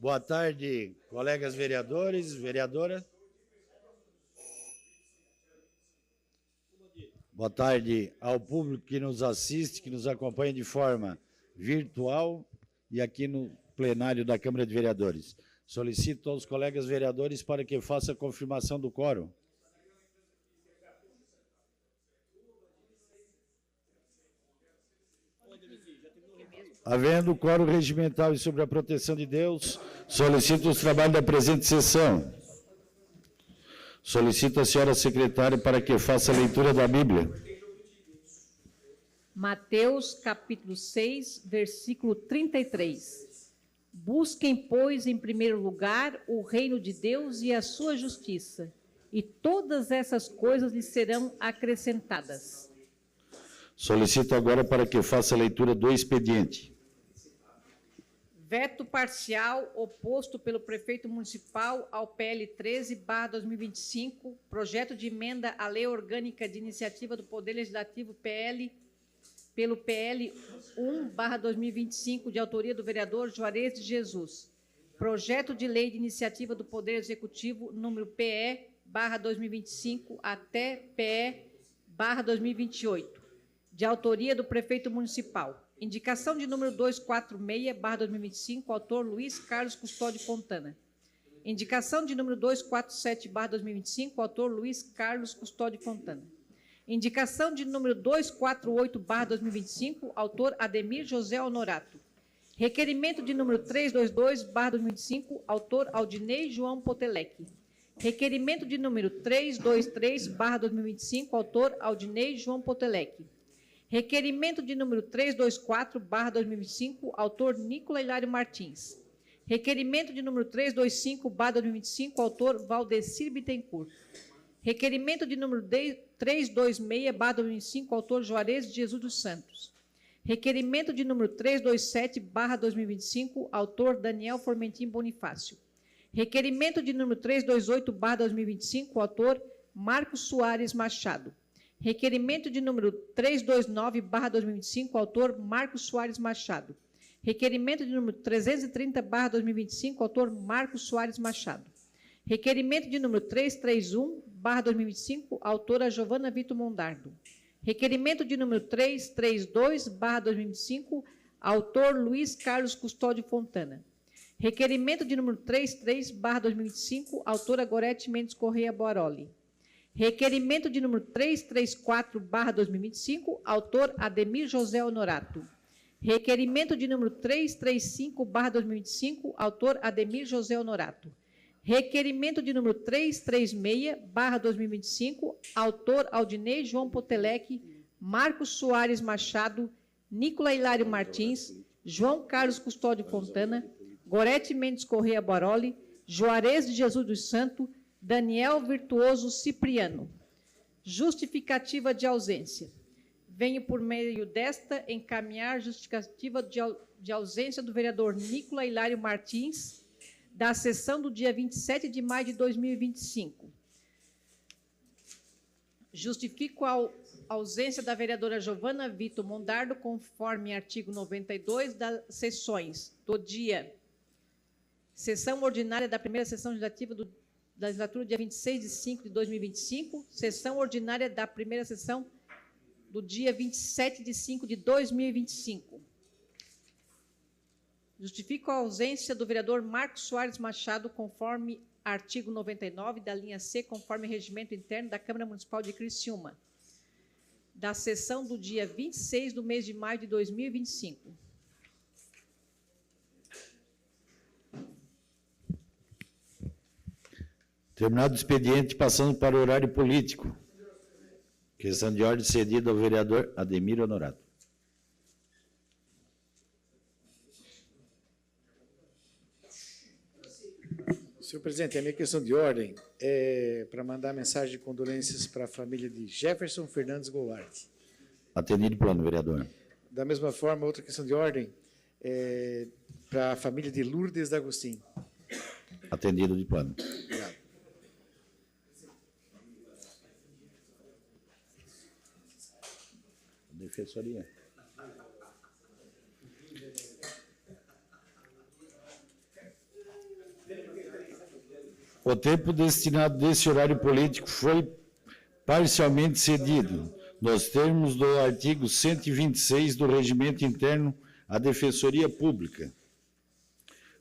Boa tarde, colegas vereadores, vereadora. Boa tarde ao público que nos assiste, que nos acompanha de forma virtual e aqui no plenário da Câmara de Vereadores. Solicito aos colegas vereadores para que faça a confirmação do quórum. Havendo quórum regimental e sobre a proteção de Deus, solicito os trabalhos da presente sessão. Solicito a senhora secretária para que faça a leitura da Bíblia. Mateus, capítulo 6, versículo 33. Busquem, pois, em primeiro lugar o reino de Deus e a sua justiça, e todas essas coisas lhes serão acrescentadas. Solicito agora para que faça a leitura do expediente. Veto parcial oposto pelo prefeito municipal ao PL 13/2025, projeto de emenda à Lei Orgânica de Iniciativa do Poder Legislativo pelo PL 1/2025, de autoria do vereador Juarez de Jesus. Projeto de Lei de Iniciativa do Poder Executivo, número PE/2025 até PE/2028, de autoria do prefeito municipal. Indicação de número 246/2025, autor Luiz Carlos Custódio Fontana. Indicação de número 247/2025, autor Luiz Carlos Custódio Fontana. Indicação de número 248/2025, autor Ademir José Honorato. Requerimento de número 322/2025, autor Aldinei João Potelec. Requerimento de número 323/2025, autor Aldinei João Potelec. Requerimento de número 324/2025, autor Nicola Hilário Martins. Requerimento de número 325/2025, autor Valdecir Bittencourt. Requerimento de número 326/2025, autor Juarez de Jesus dos Santos. Requerimento de número 327/2025, autor Daniel Formentim Bonifácio. Requerimento de número 328/2025, autor Marcos Soares Machado. Requerimento de número 329/2025, autor Marcos Soares Machado. Requerimento de número 330/2025, autor Marcos Soares Machado. Requerimento de número 331/2025, autora Giovana Vitor Mondardo. Requerimento de número 332/2025, autor Luiz Carlos Custódio Fontana. Requerimento de número 33/2025, autora Gorete Mendes Correia Boaroli. Requerimento de número 334/2025, autor Ademir José Honorato. Requerimento de número 335/2025, autor Ademir José Honorato. Requerimento de número 336/2025, autor Aldinei João Potelec, Marcos Soares Machado, Nicola Hilário Martins, João Carlos Custódio Fontana, Gorete Mendes Correia Boaroli, Juarez de Jesus dos Santos, Daniel Virtuoso Cipriano. Justificativa de ausência. Venho, por meio desta, encaminhar justificativa de ausência do vereador Nicola Hilário Martins, da sessão do dia 27 de maio de 2025. Justifico a ausência da vereadora Giovana Vitor Mondardo, conforme artigo 92 das sessões do dia. Sessão ordinária da primeira sessão legislativa da legislatura, dia 26 de 5 de 2025, sessão ordinária da primeira sessão do dia 27 de 5 de 2025. Justifico a ausência do vereador Marcos Soares Machado, conforme artigo 99 da linha C, conforme regimento interno da Câmara Municipal de Criciúma, da sessão do dia 26 do mês de maio de 2025. Terminado o expediente, passando para o horário político. Questão de ordem cedida ao vereador Ademir Honorato. Senhor presidente, a minha questão de ordem é para mandar mensagem de condolências para a família de Jefferson Fernandes Goulart. Atendido plano, vereador. Da mesma forma, outra questão de ordem é para a família de Lourdes D'Agostinho. Atendido de plano. Obrigado. Defensoria. O tempo destinado desse horário político foi parcialmente cedido, nos termos do artigo 126 do Regimento Interno à Defensoria Pública.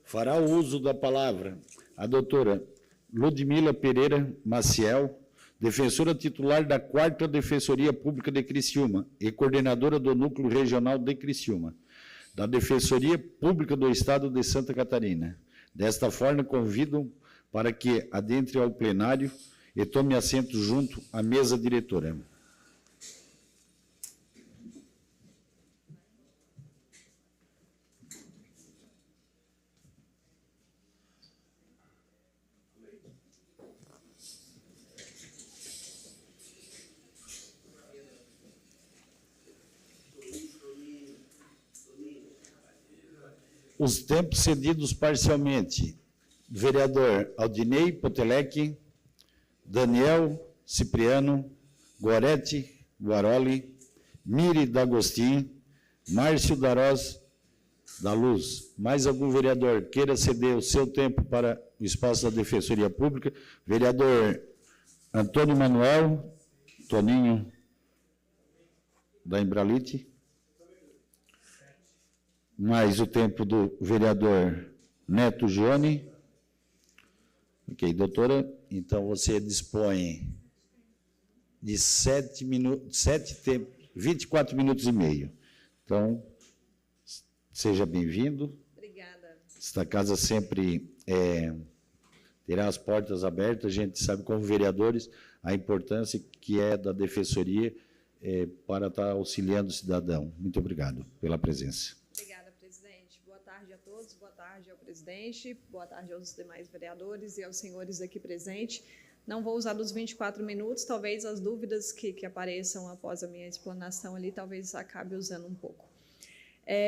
Fará o uso da palavra a doutora Ludmila Pereira Maciel, defensora titular da 4ª Defensoria Pública de Criciúma e coordenadora do Núcleo Regional de Criciúma, da Defensoria Pública do Estado de Santa Catarina. Desta forma, convido para que adentre ao plenário e tome assento junto à mesa diretora. Os tempos cedidos parcialmente. Vereador Aldinei Potelec, Daniel Cipriano, Gorete Guaroli, Miri D'Agostin, Márcio Darós da Luz. Mais algum vereador queira ceder o seu tempo para o espaço da Defensoria Pública? Vereador Antônio Manuel, Toninho da Embralite. Mais o tempo do vereador Neto Gione. Ok, doutora, então você dispõe de 24 minutos e meio. Então, seja bem-vindo. Obrigada. Esta casa sempre terá as portas abertas. A gente sabe, como vereadores, a importância que é da Defensoria para estar auxiliando o cidadão. Muito obrigado pela presença. Obrigada, presidente. Boa tarde a todos, boa tarde ao presidente, boa tarde aos demais vereadores e aos senhores aqui presentes. Não vou usar dos 24 minutos, talvez as dúvidas que apareçam após a minha explanação ali, talvez acabe usando um pouco.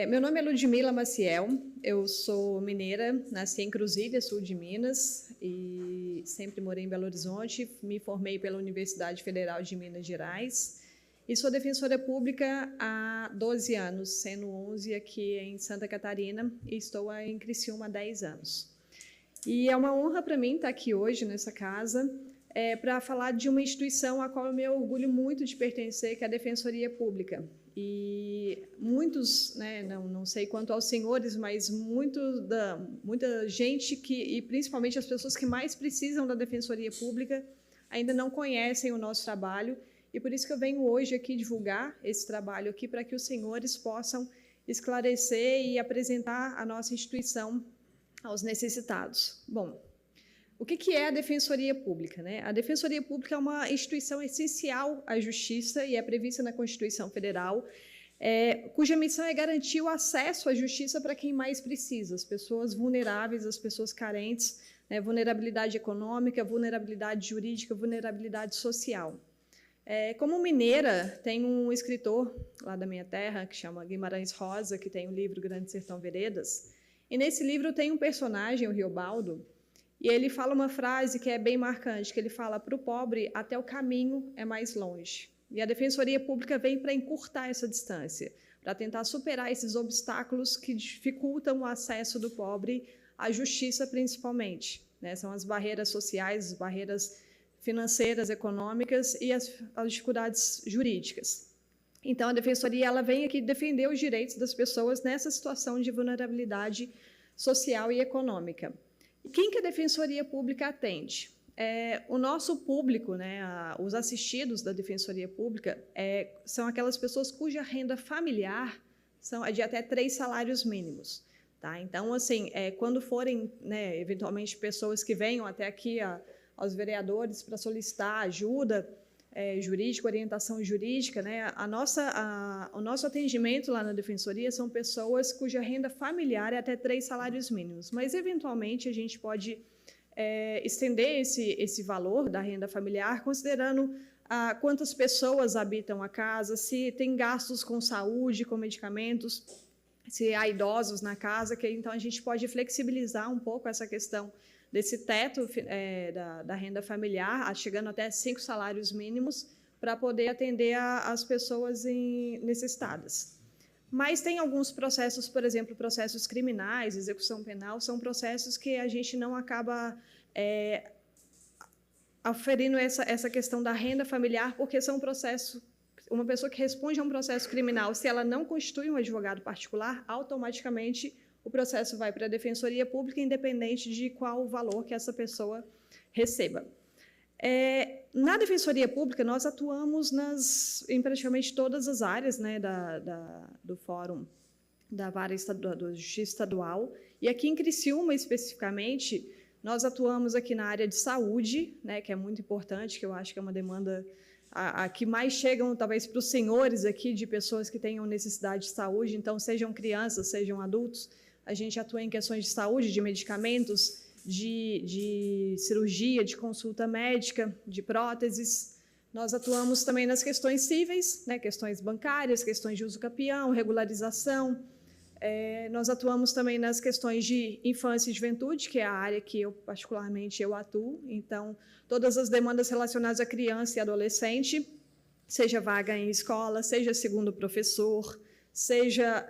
Meu nome é Ludmila Maciel, eu sou mineira, nasci em Cruzília, sul de Minas, e sempre morei em Belo Horizonte, me formei pela Universidade Federal de Minas Gerais, e sou defensora pública há 12 anos, sendo 11 aqui em Santa Catarina, e estou em Criciúma há 10 anos. E é uma honra para mim estar aqui hoje nessa casa, para falar de uma instituição a qual eu me orgulho muito de pertencer, que é a Defensoria Pública. E muitos, não sei quanto aos senhores, mas muita gente, e principalmente as pessoas que mais precisam da Defensoria Pública, ainda não conhecem o nosso trabalho, e por isso que eu venho hoje aqui divulgar esse trabalho aqui, para que os senhores possam esclarecer e apresentar a nossa instituição aos necessitados. Bom, o que é a Defensoria Pública, né? A Defensoria Pública é uma instituição essencial à justiça e é prevista na Constituição Federal, cuja missão é garantir o acesso à justiça para quem mais precisa, as pessoas vulneráveis, as pessoas carentes, vulnerabilidade econômica, vulnerabilidade jurídica, vulnerabilidade social. Como mineira, tem um escritor lá da minha terra, que chama Guimarães Rosa, que tem o livro Grande Sertão Veredas, e nesse livro tem um personagem, o Riobaldo, e ele fala uma frase que é bem marcante, que ele fala: para o pobre, até o caminho é mais longe. E a Defensoria Pública vem para encurtar essa distância, para tentar superar esses obstáculos que dificultam o acesso do pobre à justiça, principalmente. São as barreiras sociais, as barreiras financeiras, econômicas e as dificuldades jurídicas. Então, a Defensoria ela vem aqui defender os direitos das pessoas nessa situação de vulnerabilidade social e econômica. E quem que a Defensoria Pública atende? O nosso público, os assistidos da Defensoria Pública, são aquelas pessoas cuja renda familiar é de até 3 salários mínimos. Tá? Então, assim, quando forem, eventualmente, pessoas que venham até aqui aos vereadores para solicitar ajuda jurídica, orientação jurídica, o nosso atendimento lá na Defensoria são pessoas cuja renda familiar é até 3 salários mínimos, mas, eventualmente, a gente pode estender esse valor da renda familiar, considerando quantas pessoas habitam a casa, se tem gastos com saúde, com medicamentos, se há idosos na casa, que então a gente pode flexibilizar um pouco essa questão desse teto da renda familiar, chegando até 5 salários mínimos, para poder atender as pessoas necessitadas. Mas tem alguns processos, por exemplo, processos criminais, execução penal, são processos que a gente não acaba aferindo essa questão da renda familiar, porque são uma pessoa que responde a um processo criminal, se ela não constitui um advogado particular, automaticamente o processo vai para a Defensoria Pública, independente de qual o valor que essa pessoa receba. Na Defensoria Pública, nós atuamos em praticamente todas as áreas, né, do Fórum da Vara da Justiça Estadual, e aqui em Criciúma, especificamente, nós atuamos aqui na área de saúde, né, que é muito importante, que eu acho que é uma demanda a que mais chegam, talvez, para os senhores aqui, de pessoas que tenham necessidade de saúde, então, sejam crianças, sejam adultos, a gente atua em questões de saúde, de medicamentos, de cirurgia, de consulta médica, de próteses. Nós atuamos também nas questões cíveis, né, questões bancárias, questões de uso capião, regularização. Nós atuamos também nas questões de infância e juventude, que é a área que particularmente, eu atuo. Então, todas as demandas relacionadas à criança e adolescente, seja vaga em escola, seja segundo professor, seja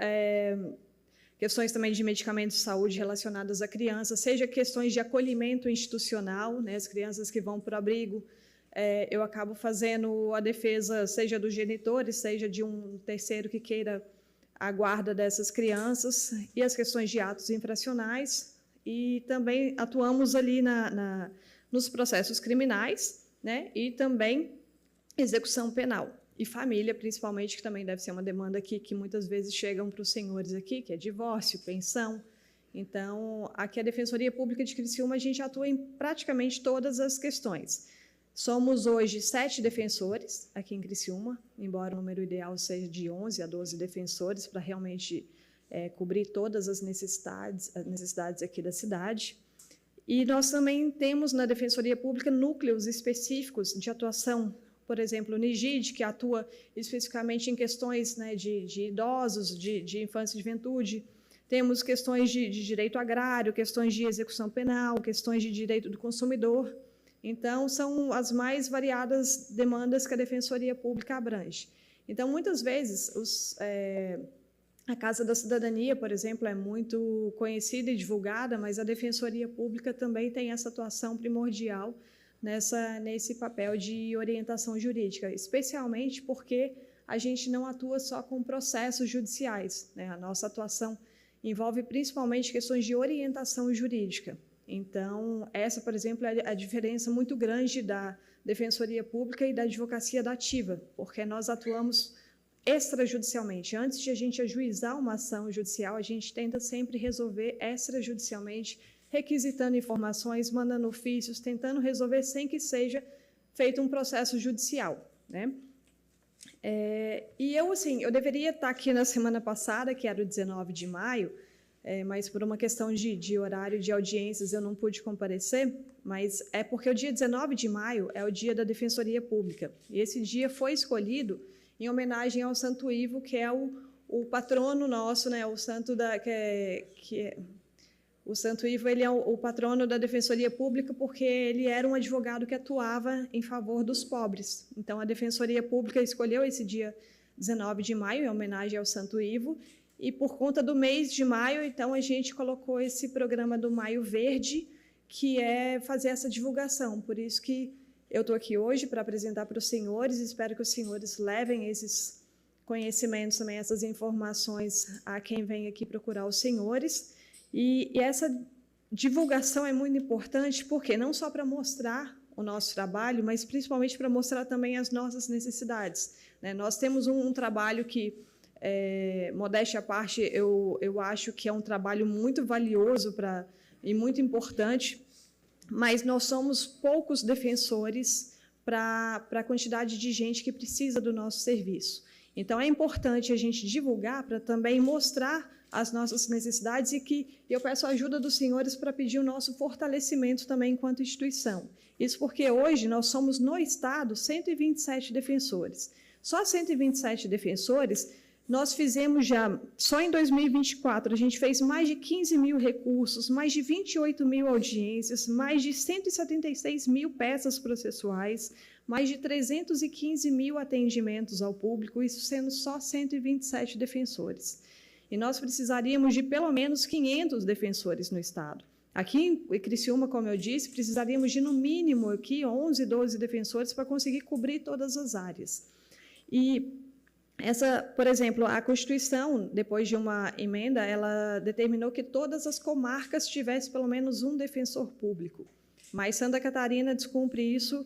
questões também de medicamentos de saúde relacionadas à criança, seja questões de acolhimento institucional, né, as crianças que vão para o abrigo, eu acabo fazendo a defesa, seja dos genitores, seja de um terceiro que queira a guarda dessas crianças, e as questões de atos infracionais, e também atuamos ali nos processos criminais, né, e também execução penal. E família, principalmente, que também deve ser uma demanda aqui, que muitas vezes chegam para os senhores aqui, que é divórcio, pensão. Então, aqui a Defensoria Pública de Criciúma, a gente atua em praticamente todas as questões. Somos hoje 7 defensores aqui em Criciúma, embora o número ideal seja de 11 a 12 defensores, para realmente cobrir todas as necessidades aqui da cidade. E nós também temos na Defensoria Pública núcleos específicos de atuação, por exemplo, o NIGID, que atua especificamente em questões, né, de idosos, de infância e juventude. Temos questões de direito agrário, questões de execução penal, questões de direito do consumidor. Então, são as mais variadas demandas que a Defensoria Pública abrange. Então, muitas vezes, a Casa da Cidadania, por exemplo, é muito conhecida e divulgada, mas a Defensoria Pública também tem essa atuação primordial nesse papel de orientação jurídica, especialmente porque a gente não atua só com processos judiciais, né? A nossa atuação envolve principalmente questões de orientação jurídica. Então, essa, por exemplo, é a diferença muito grande da Defensoria Pública e da Advocacia Dativa, porque nós atuamos extrajudicialmente. Antes de a gente ajuizar uma ação judicial, a gente tenta sempre resolver extrajudicialmente, requisitando informações, mandando ofícios, tentando resolver sem que seja feito um processo judicial, né? E eu deveria estar aqui na semana passada, que era o 19 de maio, mas por uma questão de horário de audiências eu não pude comparecer, mas é porque o dia 19 de maio é o dia da Defensoria Pública, e esse dia foi escolhido em homenagem ao Santo Ivo, que é o patrono nosso, né, o santo o Santo Ivo, ele é o patrono da Defensoria Pública porque ele era um advogado que atuava em favor dos pobres. Então, a Defensoria Pública escolheu esse dia 19 de maio, em homenagem ao Santo Ivo, e por conta do mês de maio, então, a gente colocou esse programa do Maio Verde, que é fazer essa divulgação. Por isso que eu estou aqui hoje para apresentar para os senhores, espero que os senhores levem esses conhecimentos também, essas informações a quem vem aqui procurar os senhores. E essa divulgação é muito importante, porque não só para mostrar o nosso trabalho, mas principalmente para mostrar também as nossas necessidades, né? Nós temos um trabalho que, modéstia à parte, eu acho que é um trabalho muito valioso e muito importante, mas nós somos poucos defensores para a quantidade de gente que precisa do nosso serviço. Então, é importante a gente divulgar para também mostrar as nossas necessidades, e que eu peço a ajuda dos senhores para pedir o nosso fortalecimento também enquanto instituição. Isso porque hoje nós somos, no Estado, 127 defensores. Só 127 defensores, nós fizemos já, só em 2024, a gente fez mais de 15 mil recursos, mais de 28 mil audiências, mais de 176 mil peças processuais, mais de 315 mil atendimentos ao público, isso sendo só 127 defensores. E nós precisaríamos de pelo menos 500 defensores no Estado. Aqui em Criciúma, como eu disse, precisaríamos de, no mínimo, aqui 11, 12 defensores para conseguir cobrir todas as áreas. E por exemplo, a Constituição, depois de uma emenda, ela determinou que todas as comarcas tivessem pelo menos um defensor público. Mas Santa Catarina descumpre isso.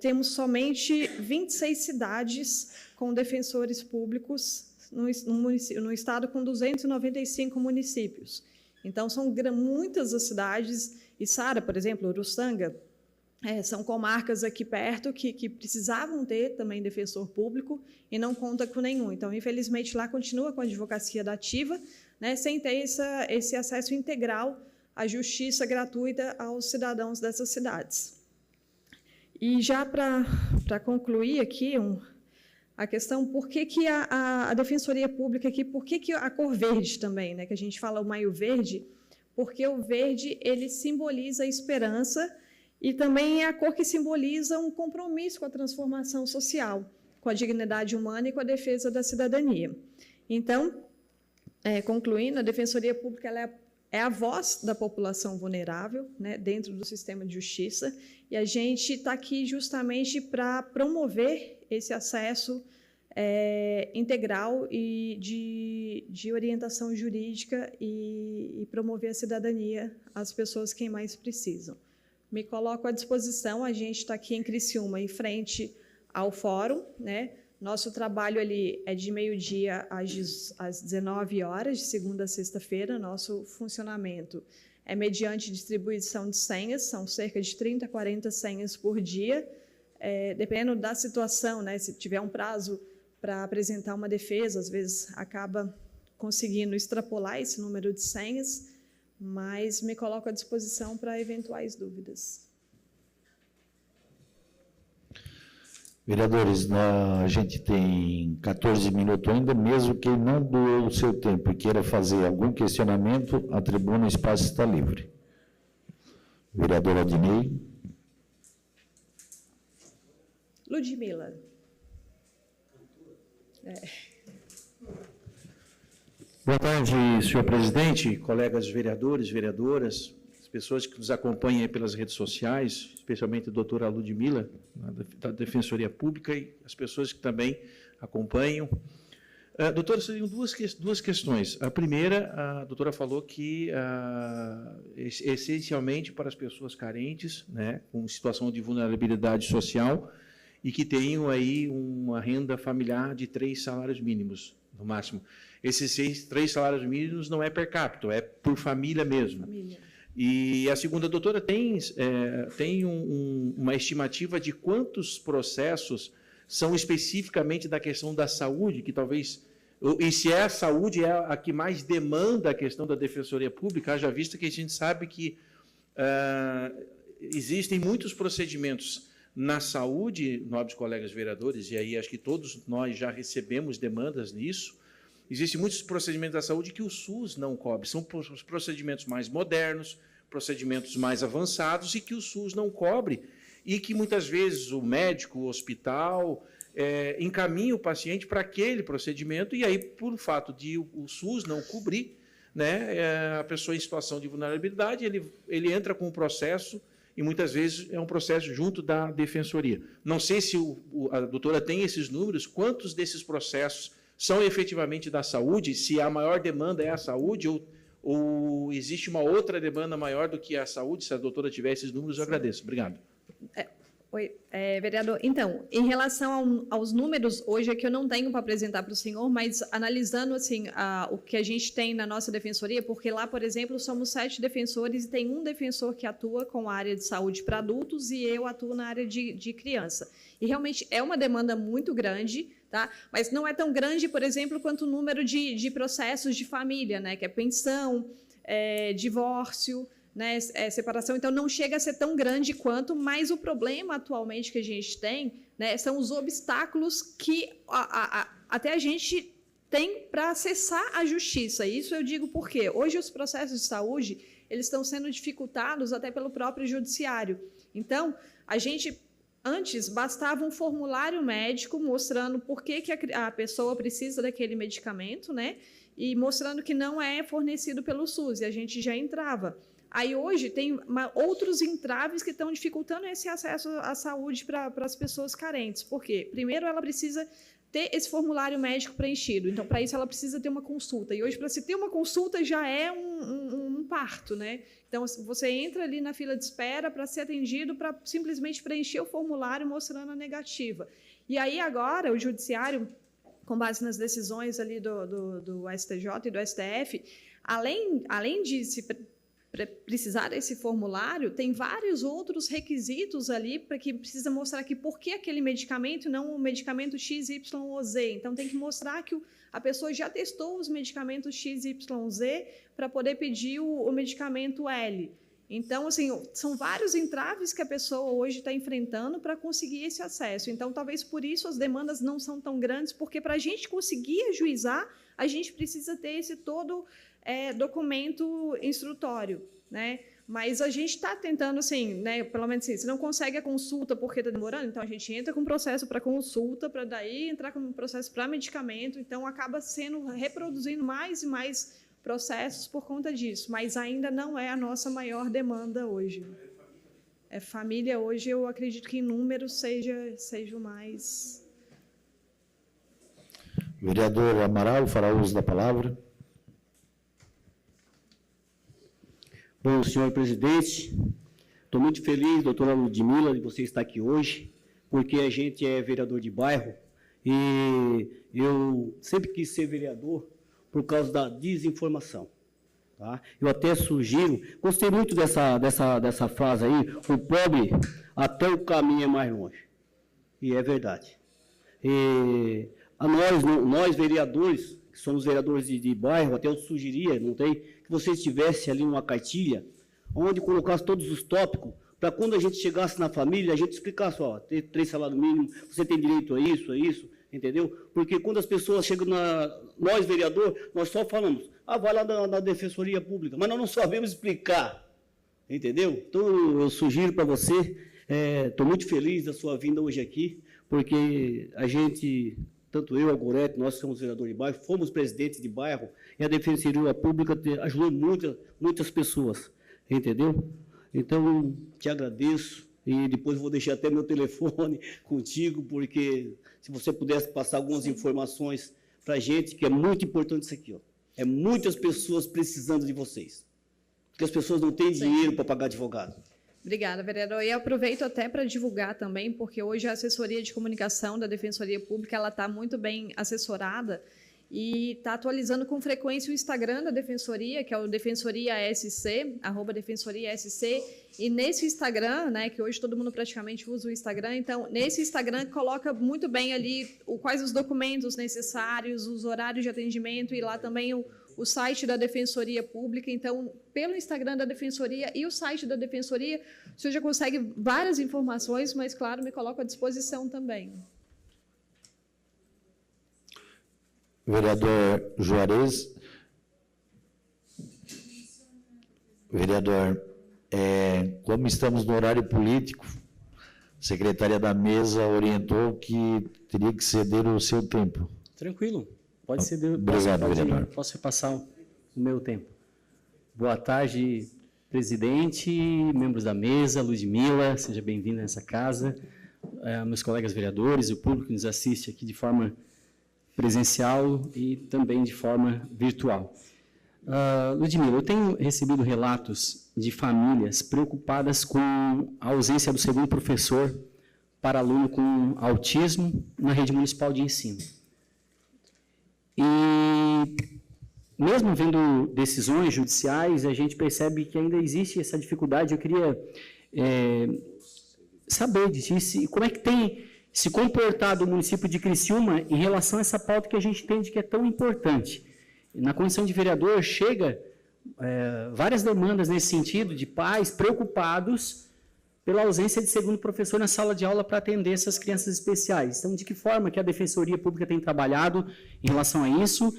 Temos somente 26 cidades com defensores públicos no estado com 295 municípios. Então, são muitas as cidades, e Sara, por exemplo, Uruçanga, são comarcas aqui perto que precisavam ter também defensor público e não conta com nenhum. Então, infelizmente, lá continua com a advocacia dativa, né, sem ter esse acesso integral à justiça gratuita aos cidadãos dessas cidades. E já para concluir aqui a questão, por que a Defensoria Pública aqui, por que a cor verde também, né, que a gente fala o maio verde, porque o verde ele simboliza a esperança e também é a cor que simboliza um compromisso com a transformação social, com a dignidade humana e com a defesa da cidadania. Então, concluindo, a Defensoria Pública ela é a voz da população vulnerável, né, dentro do sistema de justiça, e a gente está aqui justamente para promover esse acesso integral e de orientação jurídica e promover a cidadania às pessoas que mais precisam. Me coloco à disposição, a gente está aqui em Criciúma, em frente ao fórum, né? Nosso trabalho ali é de meio-dia às 19 horas, de segunda a sexta-feira. Nosso funcionamento é mediante distribuição de senhas, são cerca de 30 a 40 senhas por dia, dependendo da situação, né? Se tiver um prazo para apresentar uma defesa, às vezes acaba conseguindo extrapolar esse número de senhas, mas me coloco à disposição para eventuais dúvidas. Vereadores, a gente tem 14 minutos ainda, mesmo que não doou o seu tempo e queira fazer algum questionamento, a tribuna, o espaço está livre. Vereador Adnei. Ludmila. Boa tarde, senhor presidente, colegas vereadores, vereadoras, as pessoas que nos acompanham aí pelas redes sociais, especialmente a doutora Ludmila, da Defensoria Pública, e as pessoas que também acompanham. Doutora, seriam duas questões. A primeira, a doutora falou que, essencialmente para as pessoas carentes, né, com situação de vulnerabilidade social, e que tenham aí uma renda familiar de 3 salários mínimos, no máximo. Esses 3 salários mínimos não é per capita, é por família mesmo. Família. E a segunda, doutora, tem uma estimativa de quantos processos são especificamente da questão da saúde, que talvez, e se a saúde é a que mais demanda a questão da Defensoria Pública, haja vista que a gente sabe que existem muitos procedimentos na saúde, nobres colegas vereadores, e aí acho que todos nós já recebemos demandas nisso. Existem muitos procedimentos da saúde que o SUS não cobre, são os procedimentos mais modernos, procedimentos mais avançados e que o SUS não cobre, e que muitas vezes o médico, o hospital, encaminha o paciente para aquele procedimento, e aí, por fato de o SUS não cobrir, né, a pessoa em situação de vulnerabilidade, ele entra com um processo, e muitas vezes é um processo junto da Defensoria. Não sei se a doutora tem esses números, quantos desses processos são efetivamente da saúde, se a maior demanda é a saúde, ou existe uma outra demanda maior do que a saúde. Se a doutora tiver esses números, eu agradeço. Obrigado. Oi, vereador. Então, em relação aos números, hoje aqui eu não tenho para apresentar para o senhor, mas analisando assim, o que a gente tem na nossa defensoria, porque lá, por exemplo, somos 7 defensores e tem um defensor que atua com a área de saúde para adultos e eu atuo na área de criança. E realmente é uma demanda muito grande, tá? Mas não é tão grande, por exemplo, quanto o número de processos de família, né? Que é pensão, divórcio, né, separação, então não chega a ser tão grande quanto, mas o problema atualmente que a gente tem, né, são os obstáculos que até a gente tem para acessar a justiça. Isso eu digo porque hoje os processos de saúde eles estão sendo dificultados até pelo próprio judiciário. Então, a gente Antes, bastava um formulário médico mostrando por que a pessoa precisa daquele medicamento, né? E mostrando que não é fornecido pelo SUS, e a gente já entrava. Aí, hoje, tem outros entraves que estão dificultando esse acesso à saúde para as pessoas carentes. Por quê? Primeiro, ela precisa ter esse formulário médico preenchido. Então, para isso, ela precisa ter uma consulta. E hoje, para se ter uma consulta, já é um parto, né? Então, você entra ali na fila de espera para ser atendido, para simplesmente preencher o formulário mostrando a negativa. E aí, agora, o Judiciário, com base nas decisões ali do STJ e do STF, além de se precisar desse formulário, tem vários outros requisitos ali para que precisa mostrar que por que aquele medicamento e não o medicamento X, Y ou Z. Então, tem que mostrar que a pessoa já testou os medicamentos X, Y, Z para poder pedir o medicamento L. Então, assim, são vários entraves que a pessoa hoje está enfrentando para conseguir esse acesso. Então, talvez por isso as demandas não são tão grandes, porque para a gente conseguir ajuizar, a gente precisa ter esse todo documento instrutório, né? Mas a gente está tentando, assim, né? Pelo menos assim, se não consegue a consulta porque está demorando, então a gente entra com processo para consulta, para daí entrar com processo para medicamento, então acaba reproduzindo mais e mais processos por conta disso, mas ainda não é a nossa maior demanda hoje. Família hoje, eu acredito que em número seja o mais... Vereador Amaral, fará uso da palavra. Bom, senhor presidente, estou muito feliz, doutora Ludmila, de você estar aqui hoje, porque a gente é vereador de bairro e eu sempre quis ser vereador por causa da desinformação. Tá? Eu até sugiro, gostei muito dessa frase aí, o pobre até o caminho é mais longe. E é verdade. E nós vereadores, que somos vereadores de bairro, até eu sugeria, não tem, que vocês tivessem ali uma cartilha onde colocasse todos os tópicos, para quando a gente chegasse na família, a gente explicasse, ó, tem 3 salários mínimos, você tem direito a isso, entendeu? Porque quando as pessoas chegam nós, vereador, nós só falamos, vai lá na Defensoria Pública, mas nós não sabemos explicar, entendeu? Então, eu sugiro para você, estou muito feliz da sua vinda hoje aqui, porque a gente... Tanto eu, a Gorete, nós somos vereadores de bairro, fomos presidentes de bairro, e a Defensoria Pública ajudou muitas pessoas, entendeu? Então, te agradeço, e depois vou deixar até meu telefone contigo, porque se você pudesse passar algumas informações para a gente, que é muito importante isso aqui, ó. É muitas pessoas precisando de vocês, porque as pessoas não têm dinheiro para pagar advogado. Obrigada, vereador. E aproveito até para divulgar também, porque hoje a assessoria de comunicação da Defensoria Pública ela está muito bem assessorada e está atualizando com frequência o Instagram da Defensoria, que é o Defensoria SC, @Defensoria SC, e nesse Instagram, né, que hoje todo mundo praticamente usa o Instagram, então, nesse Instagram coloca muito bem ali quais os documentos necessários, os horários de atendimento e lá também o site da Defensoria Pública. Então, pelo Instagram da Defensoria e o site da Defensoria, o senhor já consegue várias informações, mas, claro, me coloco à disposição também. Vereador Juarez. Vereador, como estamos no horário político, a secretária da mesa orientou que teria que ceder o seu tempo. Tranquilo. Pode ceder. Obrigado, vereador. Posso repassar o meu tempo. Boa tarde, presidente, membros da mesa, Ludmila, seja bem-vinda nessa casa, meus colegas vereadores, o público que nos assiste aqui de forma presencial e também de forma virtual. Ludmila, eu tenho recebido relatos de famílias preocupadas com a ausência do segundo professor para aluno com autismo na rede municipal de ensino. E, mesmo vendo decisões judiciais, a gente percebe que ainda existe essa dificuldade. Eu queria saber disso, como é que tem se comportado o município de Criciúma em relação a essa pauta que a gente entende que é tão importante. Na condição de vereador, chega várias demandas nesse sentido, de pais preocupados pela ausência de segundo professor na sala de aula para atender essas crianças especiais. Então, de que forma que a Defensoria Pública tem trabalhado em relação a isso?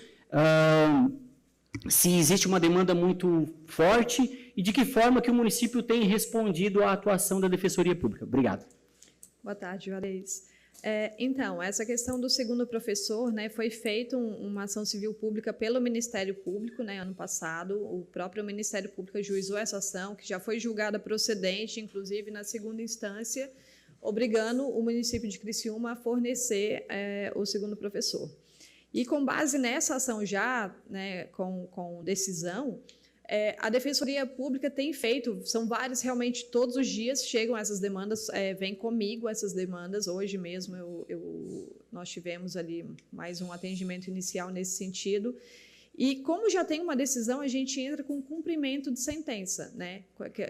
Se existe uma demanda muito forte e de que forma que o município tem respondido à atuação da Defensoria Pública? Obrigado. Boa tarde, Juarez. Então, essa questão do segundo professor, né, foi feita uma ação civil pública pelo Ministério Público, né, ano passado. O próprio Ministério Público ajuizou essa ação, que já foi julgada procedente, inclusive na segunda instância, obrigando o município de Criciúma a fornecer o segundo professor. E com base nessa ação já, né, com decisão, a Defensoria Pública tem feito, são várias realmente, todos os dias chegam essas demandas, vêm comigo essas demandas. Hoje mesmo nós tivemos ali mais um atendimento inicial nesse sentido. E como já tem uma decisão, a gente entra com cumprimento de sentença, né?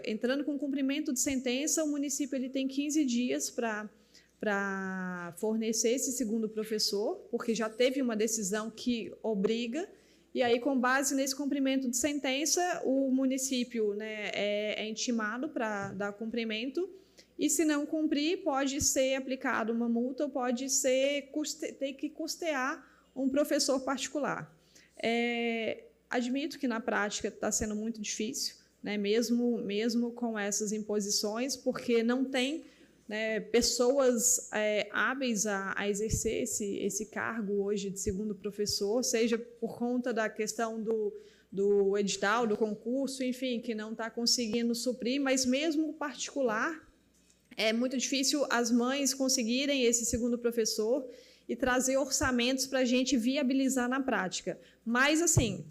Entrando com cumprimento de sentença, o município ele tem 15 dias para fornecer esse segundo professor, porque já teve uma decisão que obriga. E aí, com base nesse cumprimento de sentença, o município, né, é intimado para dar cumprimento, e se não cumprir, pode ser aplicada uma multa ou pode ter que custear um professor particular. Admito que na prática está sendo muito difícil, né, mesmo com essas imposições, porque não tem, né, pessoas hábeis a exercer esse cargo hoje de segundo professor, seja por conta da questão do edital, do concurso, enfim, que não está conseguindo suprir, mas mesmo particular, é muito difícil as mães conseguirem esse segundo professor e trazer orçamentos para a gente viabilizar na prática. Mas, assim,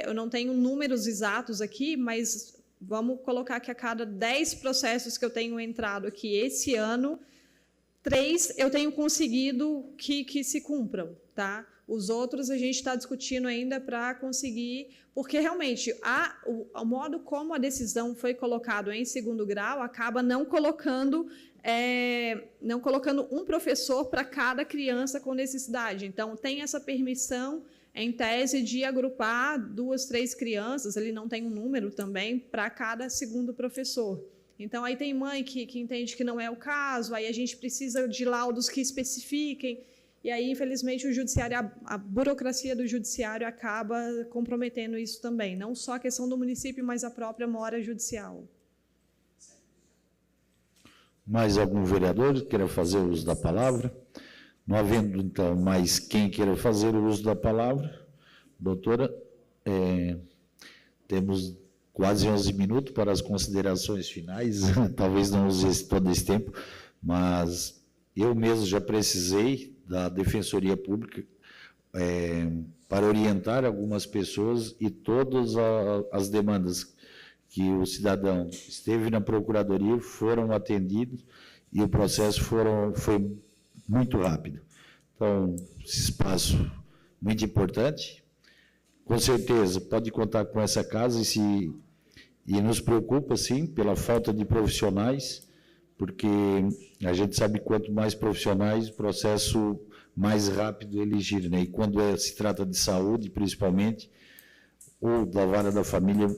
eu não tenho números exatos aqui, mas vamos colocar que a cada 10 processos que eu tenho entrado aqui esse ano, 3 eu tenho conseguido que se cumpram, tá? Os outros a gente está discutindo ainda para conseguir, porque realmente o modo como a decisão foi colocado em segundo grau acaba não colocando um professor para cada criança com necessidade. Então, tem essa permissão, em tese, de agrupar 2, 3 crianças, ele não tem um número também, para cada segundo professor. Então, aí tem mãe que entende que não é o caso, aí a gente precisa de laudos que especifiquem, e aí, infelizmente, o judiciário, a burocracia do judiciário acaba comprometendo isso também, não só a questão do município, mas a própria mora judicial. Mais algum vereador queira fazer uso da palavra? Não havendo, então, mais quem queira fazer o uso da palavra, doutora, temos quase 11 minutos para as considerações finais, talvez não use todo esse tempo, mas eu mesmo já precisei da Defensoria Pública para orientar algumas pessoas, e todas as demandas que o cidadão esteve na Procuradoria foram atendidos e o processo foi muito rápido. Então, esse espaço muito importante. Com certeza, pode contar com essa casa e nos preocupa, sim, pela falta de profissionais, porque a gente sabe que quanto mais profissionais, o processo mais rápido ele gira, né? E quando se trata de saúde, principalmente, ou da vara da família,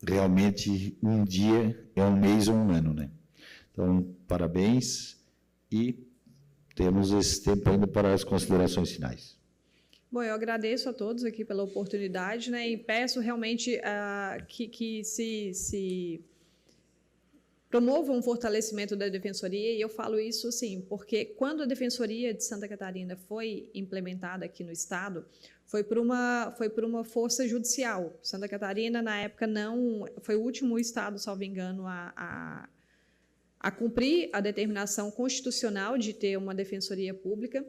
realmente um dia é um mês ou um ano, né? Então, parabéns, e temos esse tempo ainda para as considerações finais. Bom, eu agradeço a todos aqui pela oportunidade, né, e peço realmente que se promova um fortalecimento da Defensoria, e eu falo isso assim, porque quando a Defensoria de Santa Catarina foi implementada aqui no Estado, foi por uma força judicial. Santa Catarina, na época, foi o último Estado, salvo engano, a cumprir a determinação constitucional de ter uma Defensoria Pública,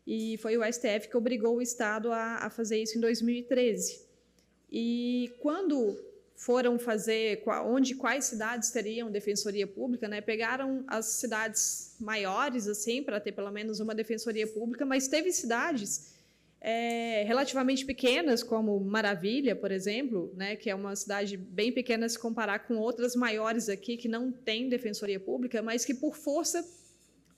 e foi o STF que obrigou o Estado a fazer isso em 2013. E quando foram fazer, quais cidades teriam Defensoria Pública, né, pegaram as cidades maiores, assim, para ter pelo menos uma Defensoria Pública, mas teve cidades relativamente pequenas, como Maravilha, por exemplo, né, que é uma cidade bem pequena se comparar com outras maiores aqui que não têm Defensoria Pública, mas que, por força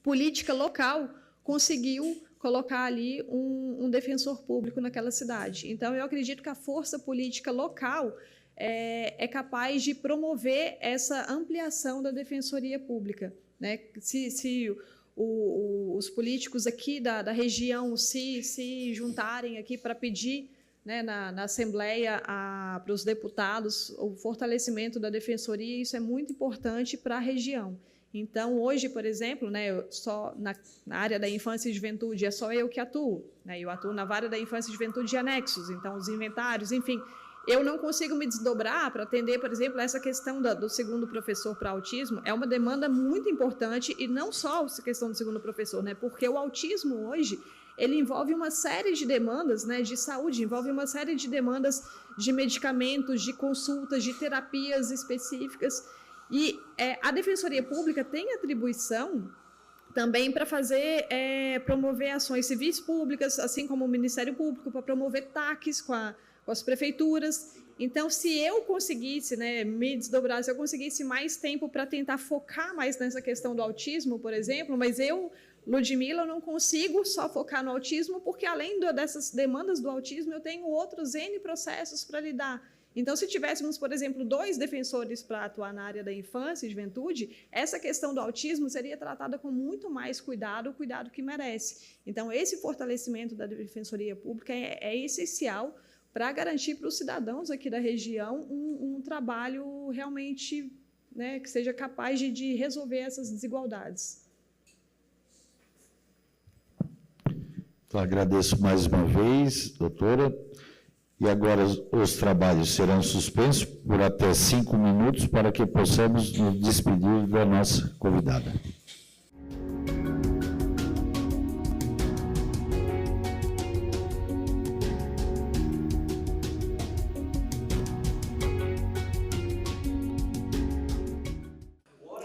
política local, conseguiu colocar ali um defensor público naquela cidade. Então, eu acredito que a força política local é capaz de promover essa ampliação da Defensoria Pública, né? Se os políticos aqui da região se juntarem aqui para pedir, né, na Assembleia para os deputados o fortalecimento da Defensoria, isso é muito importante para a região. Então, hoje, por exemplo, né, só na área da infância e juventude é só eu que atuo, né, eu atuo na vara da infância e juventude de anexos, então os inventários, enfim, eu não consigo me desdobrar para atender, por exemplo, essa questão do segundo professor para autismo, é uma demanda muito importante, e não só essa questão do segundo professor, né, porque o autismo hoje, ele envolve uma série de demandas, né, de saúde, envolve uma série de demandas de medicamentos, de consultas, de terapias específicas, e a Defensoria Pública tem atribuição também para promover ações civis públicas, assim como o Ministério Público, para promover TACs com as prefeituras. Então, se eu conseguisse, né, me desdobrar, se eu conseguisse mais tempo para tentar focar mais nessa questão do autismo, por exemplo, mas eu, Ludmila, não consigo só focar no autismo, porque além dessas demandas do autismo, eu tenho outros N processos para lidar. Então, se tivéssemos, por exemplo, 2 defensores para atuar na área da infância e juventude, essa questão do autismo seria tratada com muito mais cuidado, o cuidado que merece. Então, esse fortalecimento da Defensoria Pública é essencial para garantir para os cidadãos aqui da região um trabalho realmente, né, que seja capaz de resolver essas desigualdades. Então, agradeço mais uma vez, doutora. E agora os trabalhos serão suspensos por até 5 minutos para que possamos nos despedir da nossa convidada.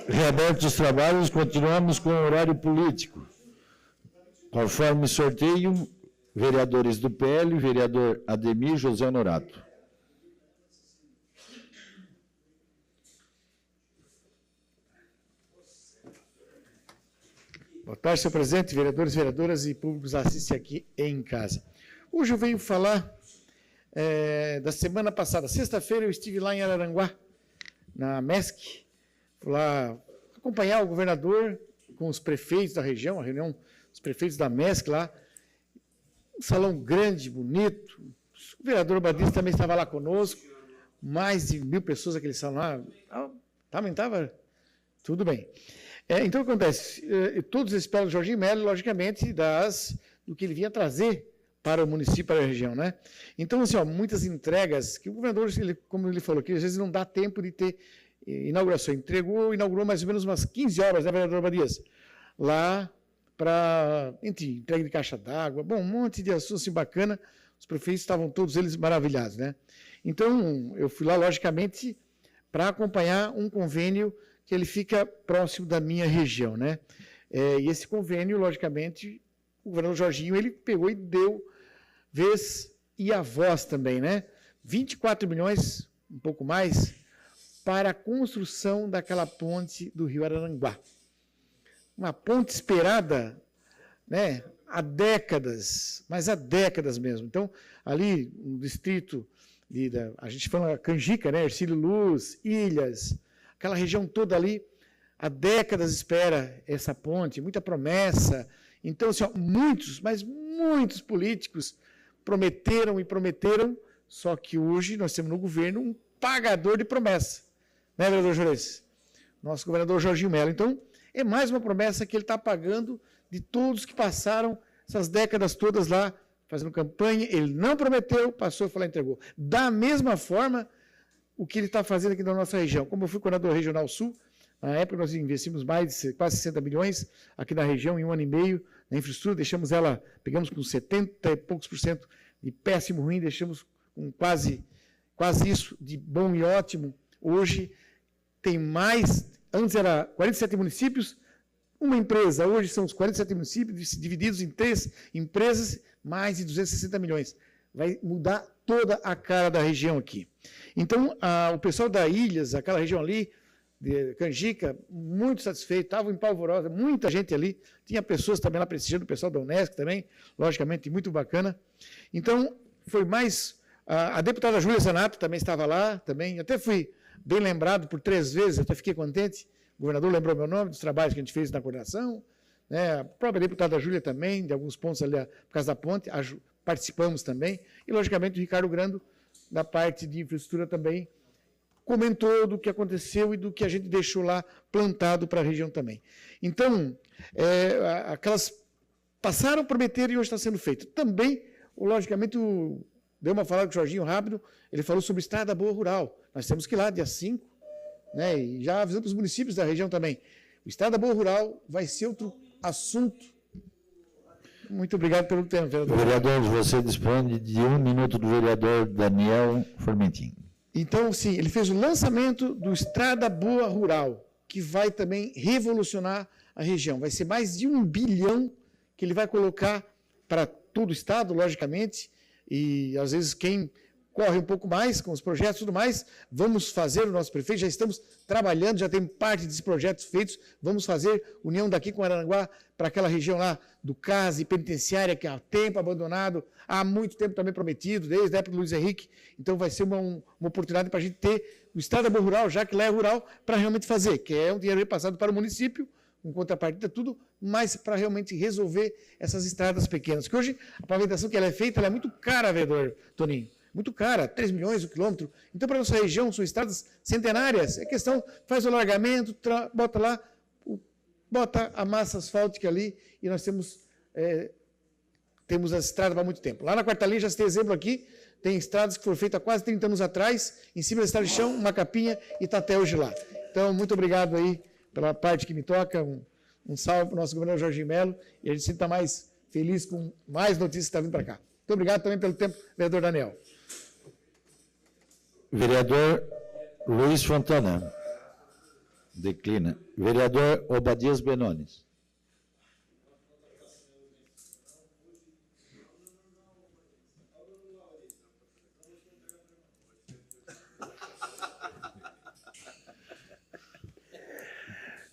Reabertos os trabalhos, continuamos com o horário político. Conforme sorteio, vereadores do PL, vereador Ademir José Honorato. Boa tarde, senhor presidente, vereadores, vereadoras e públicos assistem aqui em casa. Hoje eu venho falar da semana passada. Sexta-feira eu estive lá em Araranguá, na MESC, fui lá acompanhar o governador com os prefeitos da região, a reunião dos prefeitos da MESC lá, um salão grande, bonito. O vereador Badista também estava lá conosco, mais de 1.000 pessoas naquele salão lá. Também estava? Tudo bem. Então, o que acontece? Todos esperam o Jorginho Melo, logicamente, do que ele vinha trazer para o município, para a região, né? Então, assim, muitas entregas, que o governador, como ele falou, que às vezes não dá tempo de ter inauguração. Inaugurou mais ou menos umas 15 horas, né, vereador Badias? Lá para, entrega de caixa d'água, bom, um monte de assuntos assim, bacana, os prefeitos estavam todos eles maravilhados, né? Então, eu fui lá, logicamente, para acompanhar um convênio que ele fica próximo da minha região, né? E esse convênio, logicamente, o governador Jorginho, ele pegou e deu vez e a voz também, né? 24 milhões, um pouco mais, para a construção daquela ponte do Rio Araranguá. Uma ponte esperada, né, há décadas, mas há décadas mesmo. Então, ali no distrito, a gente fala Canjica, né, Ercílio Luz, Ilhas, aquela região toda ali, há décadas espera essa ponte, muita promessa. Então, assim, muitos, mas muitos políticos prometeram e prometeram, só que hoje nós temos no governo um pagador de promessa. Né, vereador Juarez? Nosso governador Jorginho Melo. Então, é mais uma promessa que ele está pagando de todos que passaram essas décadas todas lá, fazendo campanha. Ele não prometeu, passou e falou, entregou. Da mesma forma, o que ele está fazendo aqui na nossa região. Como eu fui coordenador regional sul, na época nós investimos mais de quase 60 milhões aqui na região, em 1 ano e meio, na infraestrutura, deixamos ela, pegamos com 70 e poucos % de péssimo ruim, deixamos com quase isso de bom e ótimo. Hoje tem mais, antes era 47 municípios, uma empresa, hoje são os 47 municípios divididos em 3 empresas, mais de 260 milhões. Vai mudar toda a cara da região aqui. Então, o pessoal da Ilhas, aquela região ali, de Canjica, muito satisfeito, estavam em Polvorosa, muita gente ali, tinha pessoas também lá prestigiando, o pessoal da Unesc também, logicamente, muito bacana. Então, foi mais... A deputada Júlia Zanato também estava lá, também, até fui bem lembrado por 3 vezes, até fiquei contente, o governador lembrou meu nome, dos trabalhos que a gente fez na coordenação, né? A própria deputada Júlia também, de alguns pontos ali, por causa da ponte, participamos também, e, logicamente, o Ricardo Grando, da parte de infraestrutura também, comentou do que aconteceu e do que a gente deixou lá plantado para a região também. Então, aquelas passaram, prometeram e hoje está sendo feito. Também, logicamente, deu uma falada com o Jorginho rápido, ele falou sobre Estrada Boa Rural. Nós temos que ir lá, dia 5, né, e já avisamos os municípios da região também. O Estrada Boa Rural vai ser outro assunto. Muito obrigado pelo tempo, vereador. Vereador, você dispõe de 1 minuto do vereador Daniel Formentin. Então, sim, ele fez o lançamento do Estrada Boa Rural, que vai também revolucionar a região. Vai ser mais de 1 bilhão que ele vai colocar para todo o estado, logicamente, e às vezes quem corre um pouco mais com os projetos e tudo mais, vamos fazer, o nosso prefeito, já estamos trabalhando, já tem parte desses projetos feitos, vamos fazer união daqui com Araranguá para aquela região lá do CASE, penitenciária, que há tempo abandonado, há muito tempo também prometido, desde a época do Luiz Henrique, então vai ser uma oportunidade para a gente ter o Estrada Boa Rural, já que lá é rural, para realmente fazer, que é um dinheiro repassado para o município, com contrapartida, tudo, mas para realmente resolver essas estradas pequenas, que hoje a pavimentação que ela é feita, ela é muito cara, vereador Toninho, muito cara, 3 milhões o quilômetro. Então, para a nossa região, são estradas centenárias. É questão, faz o alargamento, bota lá, bota a massa asfáltica ali e nós temos a estrada há muito tempo. Lá na Quarta Linha, já se tem exemplo aqui, tem estradas que foram feitas há quase 30 anos atrás, em cima da estrada de chão, uma capinha e está até hoje lá. Então, muito obrigado aí pela parte que me toca, um salve para o nosso governador Jorginho Melo e a gente sempre está mais feliz com mais notícias que estão vindo para cá. Muito obrigado também pelo tempo, vereador Daniel. Vereador Luiz Fontana. Declina. Vereador Obadias Benones.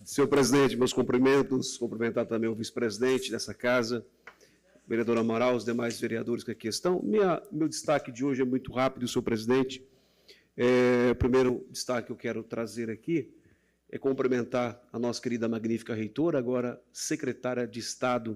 Senhor presidente, meus cumprimentos, cumprimentar também o vice-presidente dessa casa, vereador Amaral, os demais vereadores que aqui estão. Meu destaque de hoje é muito rápido, senhor presidente. O primeiro destaque que eu quero trazer aqui é cumprimentar a nossa querida magnífica reitora, agora secretária de Estado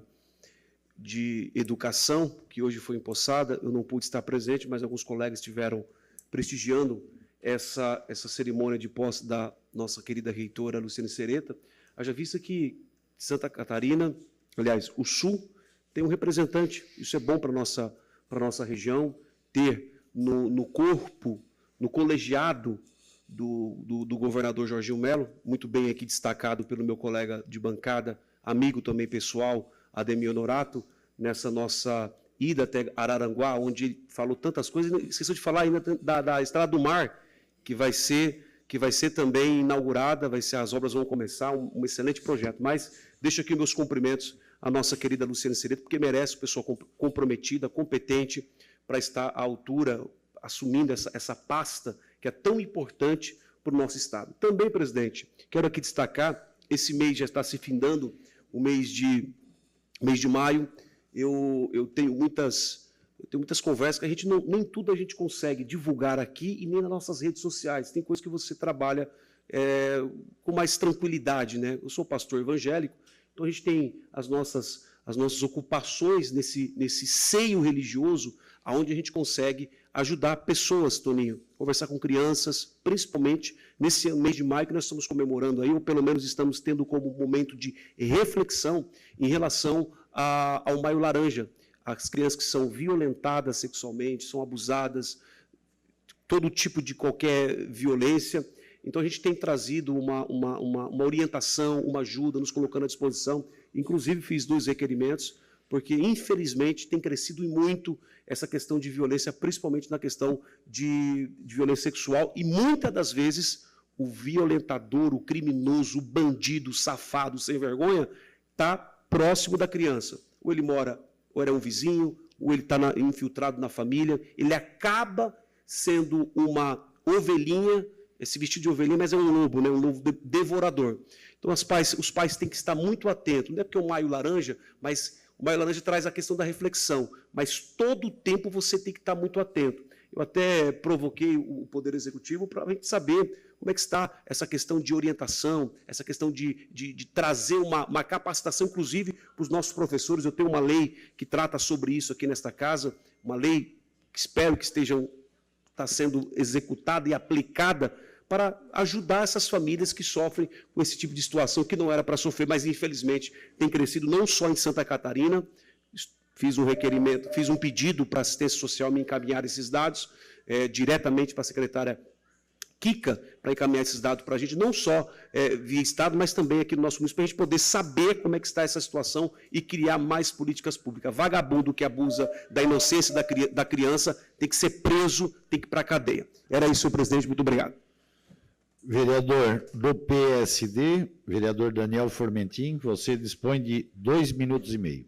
de Educação, que hoje foi empossada. Eu não pude estar presente, mas alguns colegas estiveram prestigiando essa cerimônia de posse da nossa querida reitora Luciane Sereta. Haja vista que Santa Catarina, aliás, o Sul, tem um representante. Isso é bom para a nossa região, ter no corpo, no colegiado do governador Jorginho Melo, muito bem aqui destacado pelo meu colega de bancada, amigo também pessoal, Ademir Honorato, nessa nossa ida até Araranguá, onde ele falou tantas coisas, esqueceu de falar ainda da Estrada do Mar, que vai ser também inaugurada, as obras vão começar, um excelente projeto. Mas deixo aqui meus cumprimentos à nossa querida Luciane Sereta, porque merece pessoa comprometida, competente, para estar à altura, assumindo essa pasta que é tão importante para o nosso Estado. Também, presidente, quero aqui destacar, esse mês já está se findando, o mês de maio, eu tenho muitas conversas que nem tudo a gente consegue divulgar aqui e nem nas nossas redes sociais. Tem coisas que você trabalha com mais tranquilidade, né? Eu sou pastor evangélico, então a gente tem as nossas ocupações nesse seio religioso, aonde a gente consegue ajudar pessoas, Toninho, conversar com crianças, principalmente nesse mês de maio que nós estamos comemorando aí, ou pelo menos estamos tendo como momento de reflexão em relação ao Maio Laranja. As crianças que são violentadas sexualmente, são abusadas, todo tipo de qualquer violência. Então, a gente tem trazido uma orientação, uma ajuda, nos colocando à disposição. Inclusive, fiz 2 requerimentos, porque, infelizmente, tem crescido muito essa questão de violência, principalmente na questão de violência sexual, e muitas das vezes o violentador, o criminoso, o bandido, o safado, sem vergonha, está próximo da criança. Ou ele mora, ou é um vizinho, ou ele está infiltrado na família, ele acaba sendo uma ovelhinha, esse vestido de ovelhinha, mas é um lobo, né? Um lobo devorador. Então, os pais têm que estar muito atentos, não é porque é o Maio Laranja, mas o Maio Laranja traz a questão da reflexão, mas todo o tempo você tem que estar muito atento. Eu até provoquei o Poder Executivo para a gente saber como é que está essa questão de orientação, essa questão de trazer uma capacitação, inclusive, para os nossos professores. Eu tenho uma lei que trata sobre isso aqui nesta casa, uma lei que espero que está sendo executada e aplicada para ajudar essas famílias que sofrem com esse tipo de situação, que não era para sofrer, mas infelizmente tem crescido não só em Santa Catarina. Fiz um requerimento, fiz um pedido para a assistência social me encaminhar esses dados diretamente para a secretária Kika, para encaminhar esses dados para a gente, não só via Estado, mas também aqui no nosso município, para a gente poder saber como é que está essa situação e criar mais políticas públicas. Vagabundo que abusa da inocência da criança tem que ser preso, tem que ir para a cadeia. Era isso, senhor presidente. Muito obrigado. Vereador do PSD, vereador Daniel Formentin, você dispõe de 2 minutos e meio.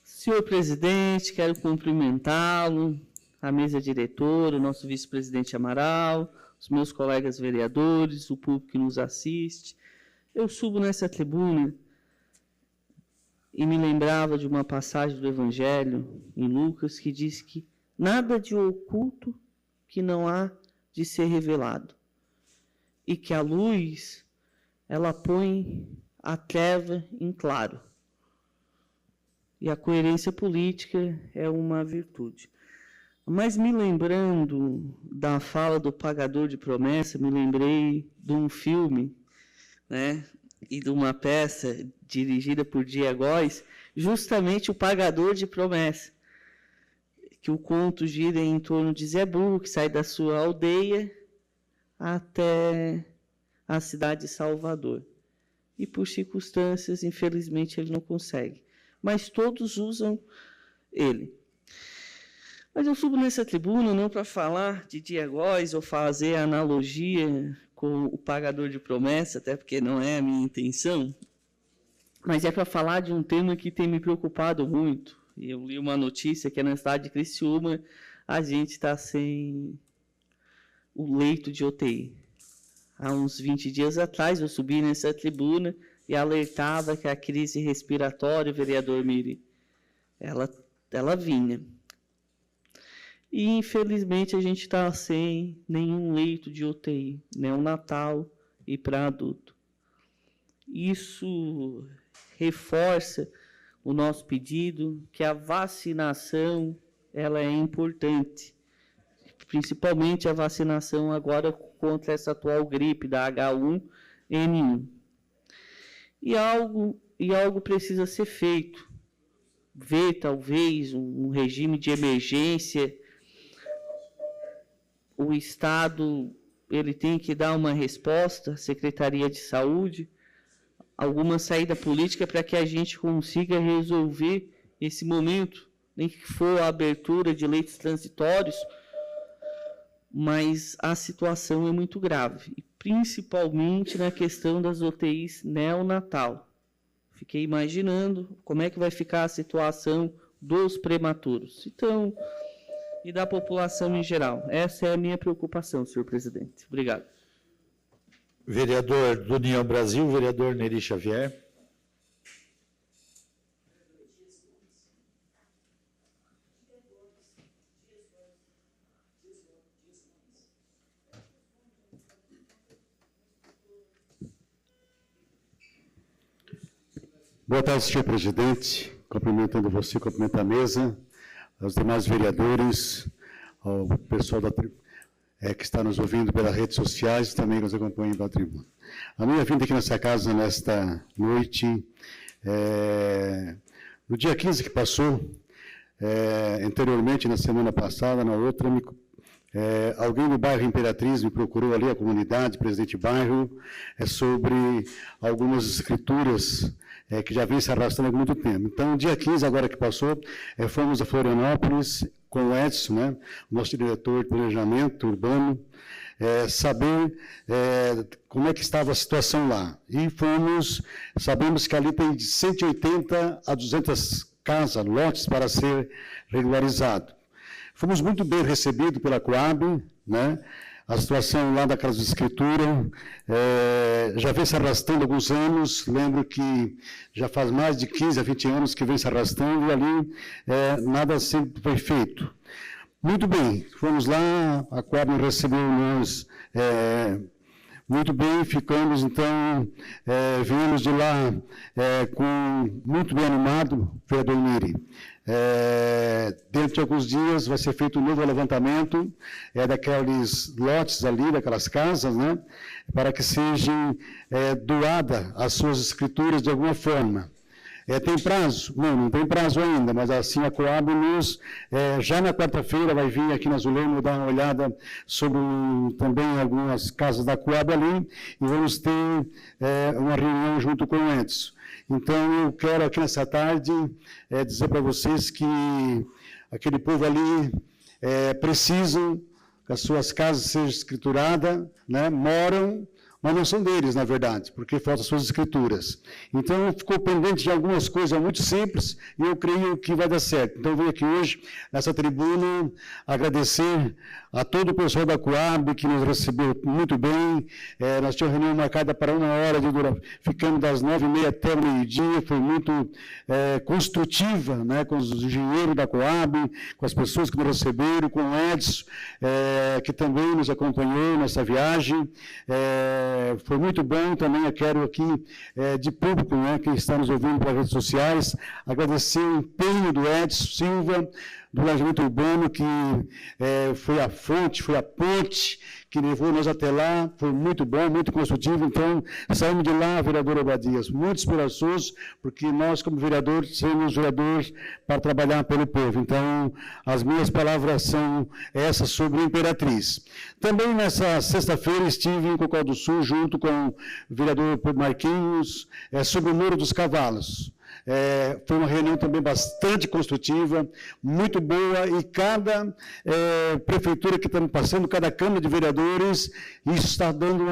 Senhor presidente, quero cumprimentá-lo, a mesa diretora, o nosso vice-presidente Amaral, os meus colegas vereadores, o público que nos assiste. Eu subo nessa tribuna e me lembrava de uma passagem do Evangelho, em Lucas, que diz que nada de oculto que não há de ser revelado, e que a luz, ela põe a treva em claro. E a coerência política é uma virtude. Mas me lembrando da fala do pagador de promessa, me lembrei de um filme, né, e de uma peça dirigida por Diego Góes, justamente o pagador de promessa, que o conto gira em torno de Zé Burro, que sai da sua aldeia até a cidade de Salvador. E por circunstâncias, infelizmente, ele não consegue. Mas todos usam ele. Mas eu subo nessa tribuna não para falar de Diego Góes ou fazer analogia com o pagador de promessa, até porque não é a minha intenção, mas é para falar de um tema que tem me preocupado muito. Eu li uma notícia que na cidade de Criciúma a gente está sem o leito de UTI. Há uns 20 dias atrás eu subi nessa tribuna e alertava que a crise respiratória, vereador Miri, ela vinha. E, infelizmente, a gente está sem nenhum leito de UTI, neonatal e para adulto. Isso reforça o nosso pedido que a vacinação ela é importante, principalmente a vacinação agora contra essa atual gripe da H1N1. E algo precisa ser feito. Ver, talvez, um regime de emergência. O Estado ele tem que dar uma resposta, a Secretaria de Saúde, alguma saída política para que a gente consiga resolver esse momento, nem que for a abertura de leitos transitórios, mas a situação é muito grave, e principalmente na questão das UTIs neonatal. Fiquei imaginando como é que vai ficar a situação dos prematuros, então, e da população em geral. Essa é a minha preocupação, senhor presidente. Obrigado. Vereador do União Brasil, vereador Neri Xavier. Boa tarde, senhor presidente. Cumprimentando você, cumprimento a mesa, aos demais vereadores, ao pessoal que está nos ouvindo pelas redes sociais e também que nos acompanham pela tribuna. A minha vinda aqui nessa casa, nesta noite, no dia 15 que passou, anteriormente, na semana passada, na outra, alguém do bairro Imperatriz me procurou ali, a comunidade, presidente bairro, sobre algumas escrituras que já vem se arrastando há muito tempo. Então, dia 15, agora que passou, fomos a Florianópolis com o Edson, né, nosso diretor de planejamento urbano, saber como é que estava a situação lá. E sabemos que ali tem de 180 a 200 casas, lotes para ser regularizado. Fomos muito bem recebidos pela Coab, né? A situação lá da Casa de Escritura já vem se arrastando há alguns anos, lembro que já faz mais de 15 a 20 anos que vem se arrastando e ali nada sempre foi feito. Muito bem, fomos lá, a Coab recebeu nós muito bem, ficamos, então, viemos de lá muito bem animado, vereador Miri. Dentro de alguns dias vai ser feito um novo levantamento daqueles lotes ali, daquelas casas, né, para que sejam doadas as suas escrituras de alguma forma. Tem prazo? Não tem prazo ainda, mas assim a Coab já na quarta-feira vai vir aqui na Zulema dar uma olhada sobre também algumas casas da Coab ali e vamos ter uma reunião junto com o Edson. Então, eu quero aqui nessa tarde dizer para vocês que aquele povo ali precisa que as suas casas sejam escrituradas, né, moram, mas não são deles, na verdade, porque faltam suas escrituras. Então, ficou pendente de algumas coisas muito simples e eu creio que vai dar certo. Então, eu venho aqui hoje, nessa tribuna, agradecer a todo o pessoal da Coab, que nos recebeu muito bem. Nós tínhamos reunião marcada para 1 hora, ficando das 9h30 até o meio-dia, foi muito construtiva, né, com os engenheiros da Coab, com as pessoas que nos receberam, com o Edson, que também nos acompanhou nessa viagem. Foi muito bom, também eu quero aqui, de público, né, que está nos ouvindo pelas redes sociais, agradecer o empenho do Edson Silva, do planejamento urbano, que foi a fonte, foi a ponte que levou nós até lá, foi muito bom, muito construtivo. Então, saímos de lá, vereador Obadias, muito esperançoso, porque nós, como vereadores, somos vereadores para trabalhar pelo povo. Então, as minhas palavras são essas sobre a Imperatriz. Também nessa sexta-feira estive em Cocal do Sul, junto com o vereador Marquinhos, sobre o Muro dos Cavalos. Foi uma reunião também bastante construtiva, muito boa, e cada prefeitura que estamos passando, cada Câmara de Vereadores, isso está dando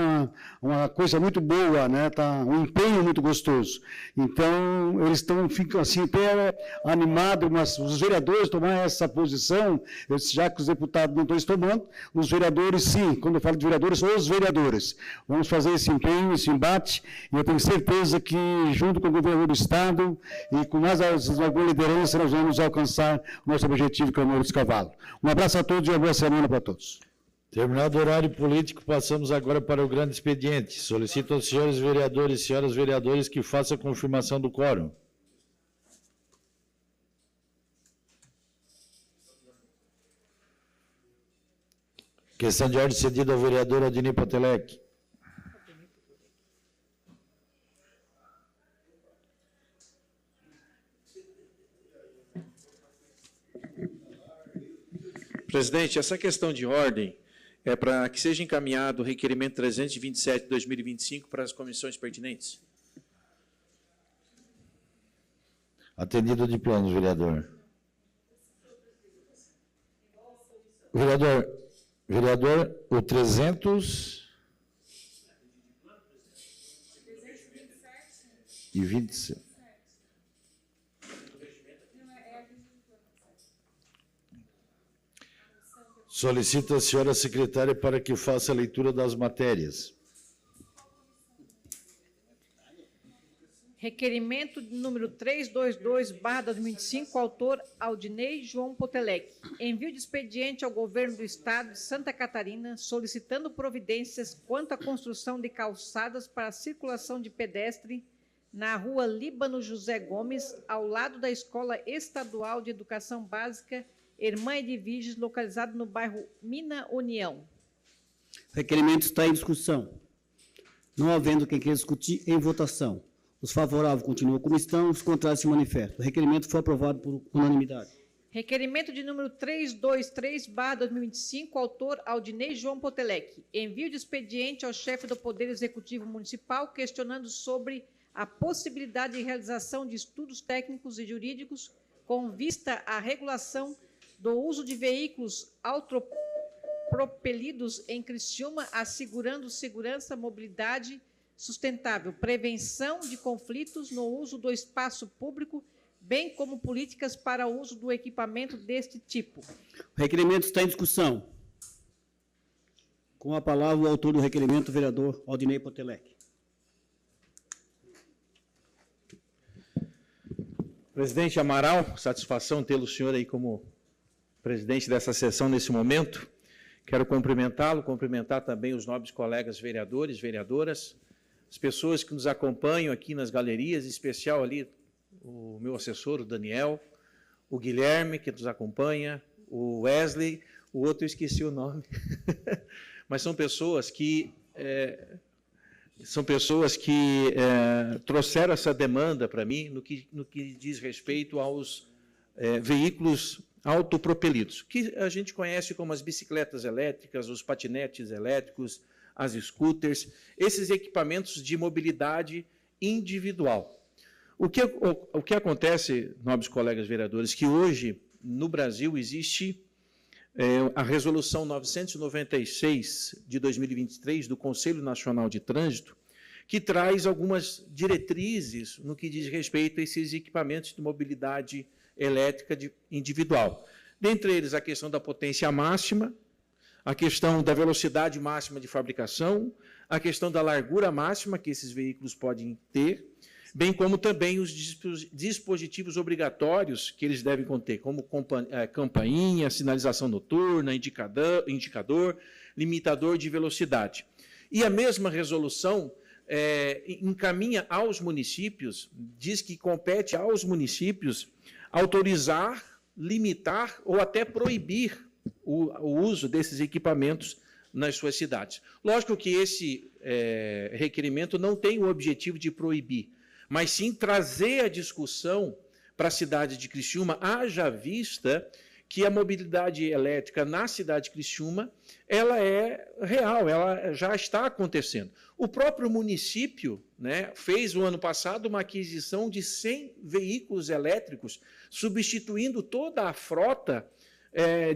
uma coisa muito boa, né? Tá um empenho muito gostoso. Então, eles ficam assim, até animados, mas os vereadores tomar essa posição, já que os deputados não estão tomando, os vereadores, sim, quando eu falo de vereadores, os vereadores. Vamos fazer esse empenho, esse embate, e eu tenho certeza que, junto com o governador do Estado, e com mais alguma liderança, nós vamos alcançar o nosso objetivo, que é o Muro dos Cavalos. Um abraço a todos e uma boa semana para todos. Terminado o horário político, passamos agora para o grande expediente. Solicito aos senhores vereadores e senhoras vereadores que façam a confirmação do quórum. Questão de ordem cedida ao vereador Aldinei Potelec. Presidente, essa questão de ordem é para que seja encaminhado o requerimento 327 de 2025 para as comissões pertinentes. Atendido de plano, vereador. Vereador, o 327. Solicito a senhora secretária para que faça a leitura das matérias. Requerimento número 322/2025, autor Aldinei João Potelec. Envio de expediente ao Governo do Estado de Santa Catarina, solicitando providências quanto à construção de calçadas para a circulação de pedestre na rua Líbano José Gomes, ao lado da Escola Estadual de Educação Básica Irmã Edviges, localizado no bairro Mina União. O requerimento está em discussão. Não havendo quem queira discutir, em votação. Os favoráveis continuam como estão, os contrários se manifestam. O requerimento foi aprovado por unanimidade. Requerimento de número 323/2025, autor Aldinei João Potelec. Envio de expediente ao chefe do Poder Executivo Municipal, questionando sobre a possibilidade de realização de estudos técnicos e jurídicos com vista à regulação do uso de veículos autopropelidos em Criciúma, assegurando segurança, mobilidade sustentável, prevenção de conflitos no uso do espaço público, bem como políticas para o uso do equipamento deste tipo. O requerimento está em discussão. Com a palavra, o autor do requerimento, o vereador Aldinei Potelec. Presidente Amaral, satisfação tê-lo senhor aí como presidente dessa sessão nesse momento. Quero cumprimentá-lo, cumprimentar também os nobres colegas vereadores, vereadoras, as pessoas que nos acompanham aqui nas galerias, em especial ali o meu assessor, o Daniel, o Guilherme, que nos acompanha, o Wesley, o outro eu esqueci o nome. Mas são pessoas que trouxeram essa demanda para mim no que diz respeito aos veículos autopropelidos, que a gente conhece como as bicicletas elétricas, os patinetes elétricos, as scooters, esses equipamentos de mobilidade individual. O que acontece, nobres colegas vereadores, que hoje no Brasil existe a Resolução 996 de 2023 do Conselho Nacional de Trânsito, que traz algumas diretrizes no que diz respeito a esses equipamentos de mobilidade elétrica individual. Dentre eles, a questão da potência máxima, a questão da velocidade máxima de fabricação, a questão da largura máxima que esses veículos podem ter, bem como também os dispositivos obrigatórios que eles devem conter, como campainha, sinalização noturna, indicador, limitador de velocidade. E a mesma resolução encaminha aos municípios, diz que compete aos municípios autorizar, limitar ou até proibir o uso desses equipamentos nas suas cidades. Lógico que esse requerimento não tem o objetivo de proibir, mas sim trazer a discussão para a cidade de Criciúma, haja vista que a mobilidade elétrica na cidade de Criciúma, ela é real, ela já está acontecendo. O próprio município, né, fez o ano passado uma aquisição de 100 veículos elétricos, substituindo toda a frota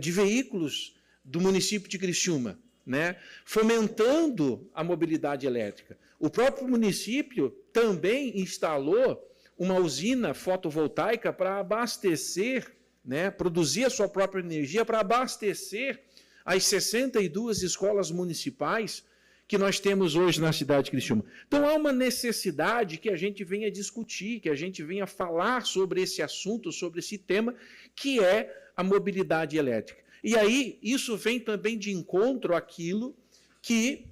de veículos do município de Criciúma, né, fomentando a mobilidade elétrica. O próprio município também instalou uma usina fotovoltaica para abastecer, né, produzir a sua própria energia para abastecer as 62 escolas municipais que nós temos hoje na cidade de Criciúma. Então, há uma necessidade que a gente venha discutir, que a gente venha falar sobre esse assunto, sobre esse tema, que é a mobilidade elétrica. E aí, isso vem também de encontro àquilo que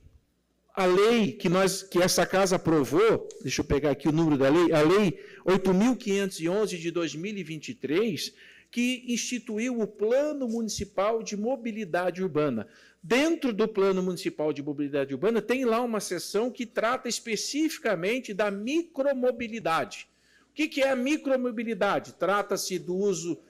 a lei que essa casa aprovou, deixa eu pegar aqui o número da lei, a Lei 8.511 de 2023, que instituiu o Plano Municipal de Mobilidade Urbana. Dentro do Plano Municipal de Mobilidade Urbana, tem lá uma seção que trata especificamente da micromobilidade. O que é a micromobilidade? Trata-se do uso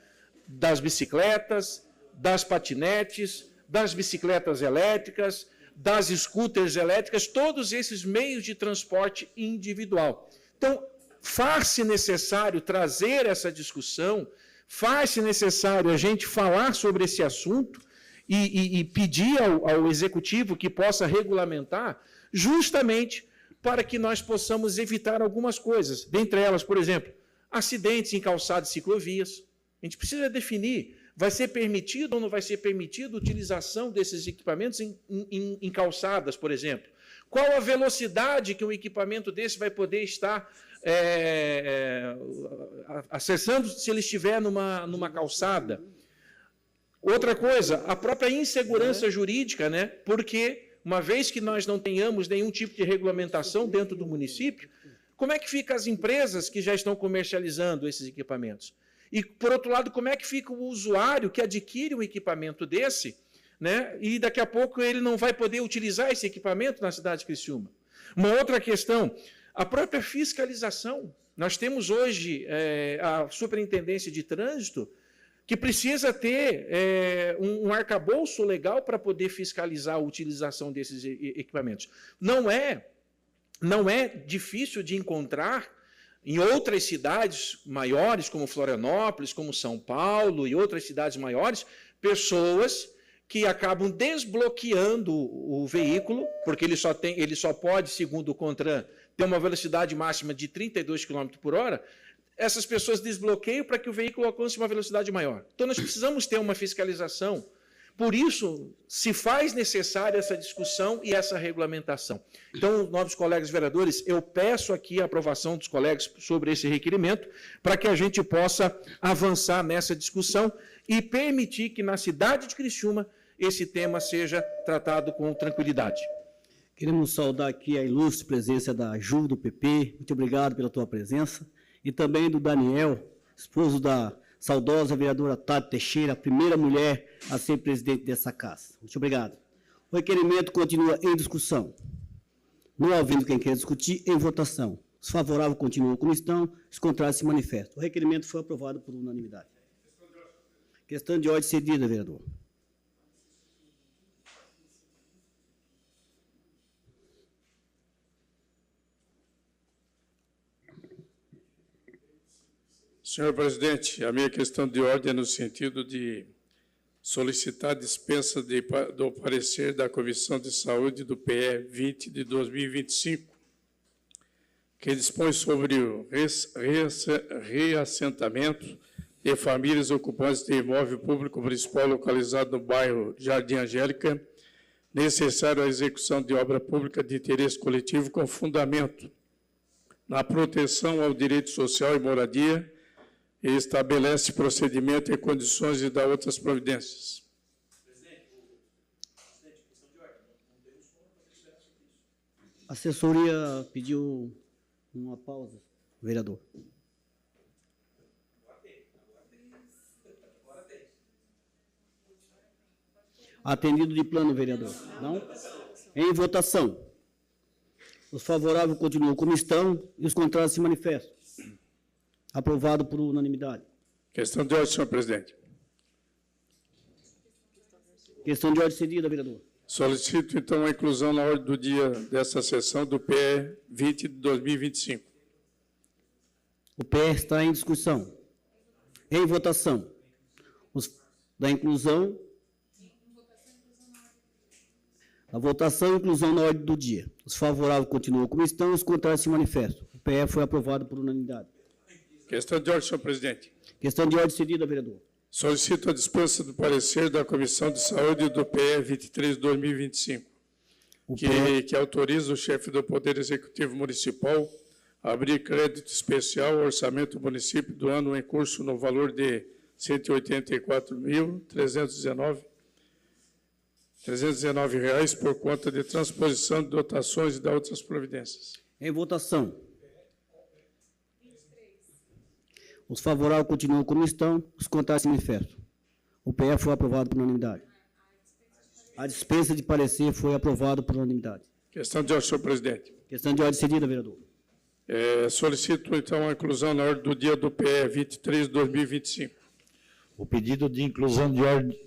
das bicicletas, das patinetes, das bicicletas elétricas, das scooters elétricas, todos esses meios de transporte individual. Então, faz-se necessário trazer essa discussão, faz-se necessário a gente falar sobre esse assunto e pedir ao Executivo que possa regulamentar, justamente para que nós possamos evitar algumas coisas. Dentre elas, por exemplo, acidentes em calçadas e ciclovias. A gente precisa definir, vai ser permitido ou não vai ser permitido a utilização desses equipamentos em calçadas, por exemplo? Qual a velocidade que um equipamento desse vai poder estar acessando se ele estiver numa calçada? Outra coisa, a própria insegurança jurídica, né? Porque, uma vez que nós não tenhamos nenhum tipo de regulamentação dentro do município, como é que ficam as empresas que já estão comercializando esses equipamentos? E, por outro lado, como é que fica o usuário que adquire um equipamento desse, né? E daqui a pouco ele não vai poder utilizar esse equipamento na cidade de Criciúma? Uma outra questão, a própria fiscalização. Nós temos hoje a Superintendência de Trânsito, que precisa ter um arcabouço legal para poder fiscalizar a utilização desses equipamentos. Não é difícil de encontrar em outras cidades maiores, como Florianópolis, como São Paulo e outras cidades maiores, pessoas que acabam desbloqueando o veículo, porque ele só pode, segundo o CONTRAN, ter uma velocidade máxima de 32 km por hora, essas pessoas desbloqueiam para que o veículo alcance uma velocidade maior. Então, nós precisamos ter uma fiscalização. Por isso, se faz necessária essa discussão e essa regulamentação. Então, nobres colegas vereadores, eu peço aqui a aprovação dos colegas sobre esse requerimento para que a gente possa avançar nessa discussão e permitir que na cidade de Criciúma esse tema seja tratado com tranquilidade. Queremos saudar aqui a ilustre presença da Ju, do PP. Muito obrigado pela tua presença. E também do Daniel, esposo da saudosa vereadora Tati Teixeira, a primeira mulher a ser presidente dessa casa. Muito obrigado. O requerimento continua em discussão. Não havendo quem queira discutir, em votação. Os favoráveis continuam como estão, os contrários se manifestam. O requerimento foi aprovado por unanimidade. Questão de ordem cedida, vereador. Senhor presidente, a minha questão de ordem é no sentido de solicitar a dispensa do parecer da Comissão de Saúde do PE 20 de 2025, que dispõe sobre o reassentamento de famílias ocupantes de imóvel público municipal localizado no bairro Jardim Angélica, necessário à execução de obra pública de interesse coletivo com fundamento na proteção ao direito social e moradia, e estabelece procedimento e condições de dar outras providências. A assessoria pediu uma pausa, vereador. Atendido de plano, vereador. Não? Em votação. Os favoráveis continuam como estão e os contrários se manifestam. Aprovado por unanimidade. Questão de ordem, senhor presidente. Questão de ordem cedida, vereador. Solicito, então, a inclusão na ordem do dia desta sessão do PE 20 de 2025. O PE está em discussão. Em votação. Da inclusão. A votação e inclusão na ordem do dia. Os favoráveis continuam como estão, os contrários se manifestam. O PE foi aprovado por unanimidade. Questão de ordem, senhor presidente. Questão de ordem cedida, vereador. Solicito a dispensa do parecer da Comissão de Saúde do PE 23 de 2025, que autoriza o chefe do Poder Executivo Municipal a abrir crédito especial ao orçamento do município do ano em curso no valor de R$ 184.319 por conta de transposição de dotações e de outras providências. Em votação. Os favoráveis continuam como estão, os contrários se manifestam. O PE foi aprovado por unanimidade. A dispensa de parecer foi aprovada por unanimidade. Questão de ordem, senhor presidente. Questão de ordem cedida, vereador. Solicito, então, a inclusão na ordem do dia do PE 23 de 2025. O pedido de inclusão de ordem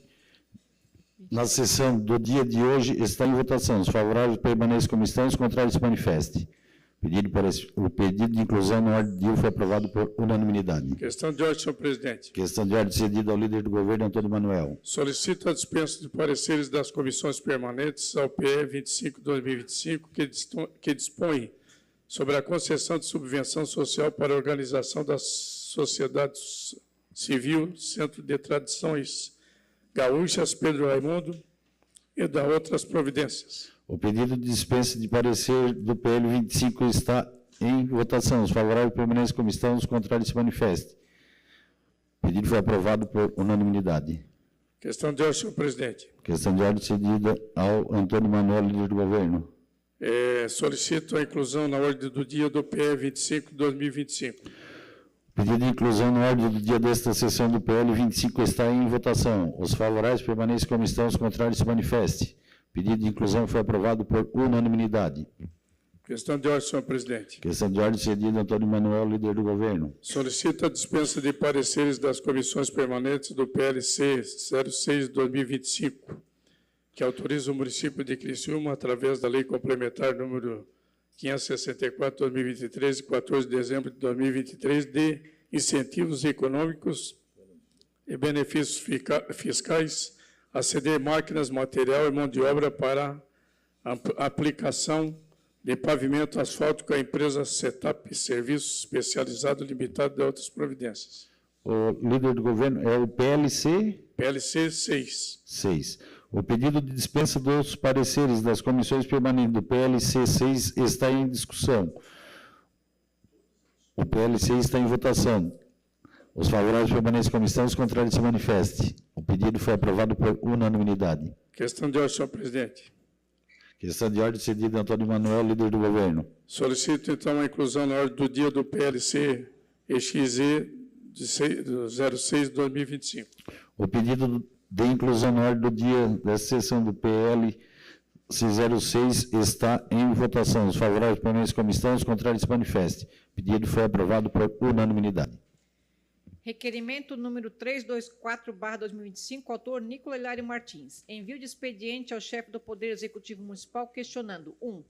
na sessão do dia de hoje está em votação. Os favoráveis permaneçam como estão, os contrários se manifestem. O pedido de inclusão na ordem do dia foi aprovado por unanimidade. Questão de ordem, senhor presidente. Questão de ordem cedida ao líder do governo, Antônio Manuel. Solicito a dispensa de pareceres das comissões permanentes ao PE 25 de 2025, que dispõe sobre a concessão de subvenção social para a organização da sociedade civil, Centro de Tradições Gaúchas, Pedro Raimundo, e da outras providências. O pedido de dispensa de parecer do PL 25 está em votação. Os favoráveis permanecem como estão, os contrários se manifestem. O pedido foi aprovado por unanimidade. Questão de ordem, senhor presidente. Questão de ordem cedida ao Antônio Manuel, líder do governo. Solicito a inclusão na ordem do dia do PE 25 de 2025. O pedido de inclusão na ordem do dia desta sessão do PL 25 está em votação. Os favoráveis permanecem como estão, os contrários se manifestem. O pedido de inclusão foi aprovado por unanimidade. Questão de ordem, senhor presidente. Questão de ordem cedida, Antônio Manuel, líder do governo. Solicito a dispensa de pareceres das comissões permanentes do PLC 06 de 2025, que autoriza o município de Criciúma, através da Lei Complementar número 564 de 2023, de 14 de dezembro de 2023, de incentivos econômicos e benefícios fiscais a ceder máquinas, material e mão de obra para a aplicação de pavimento asfáltico à empresa Setup Serviços Especializados Limitado de outras providências. O líder do governo é o PLC? PLC 6. 6. O pedido de dispensa dos pareceres das comissões permanentes do PLC 6 está em discussão. O PLC está em votação. Os favoráveis permanecem como estão, os contrários se manifestem. O pedido foi aprovado por unanimidade. Questão de ordem, senhor presidente. Questão de ordem cedida a Antônio Manuel, líder do governo. Solicito, então, a inclusão na ordem do dia do PLC EXE de 06 de 2025. O pedido de inclusão na ordem do dia da sessão do PL C06 está em votação. Os favoráveis permaneçam como estão, os contrários se manifestem. O pedido foi aprovado por unanimidade. Requerimento número 324/2025, autor Nicola Hilário Martins. Envio de expediente ao chefe do Poder Executivo Municipal questionando: 1.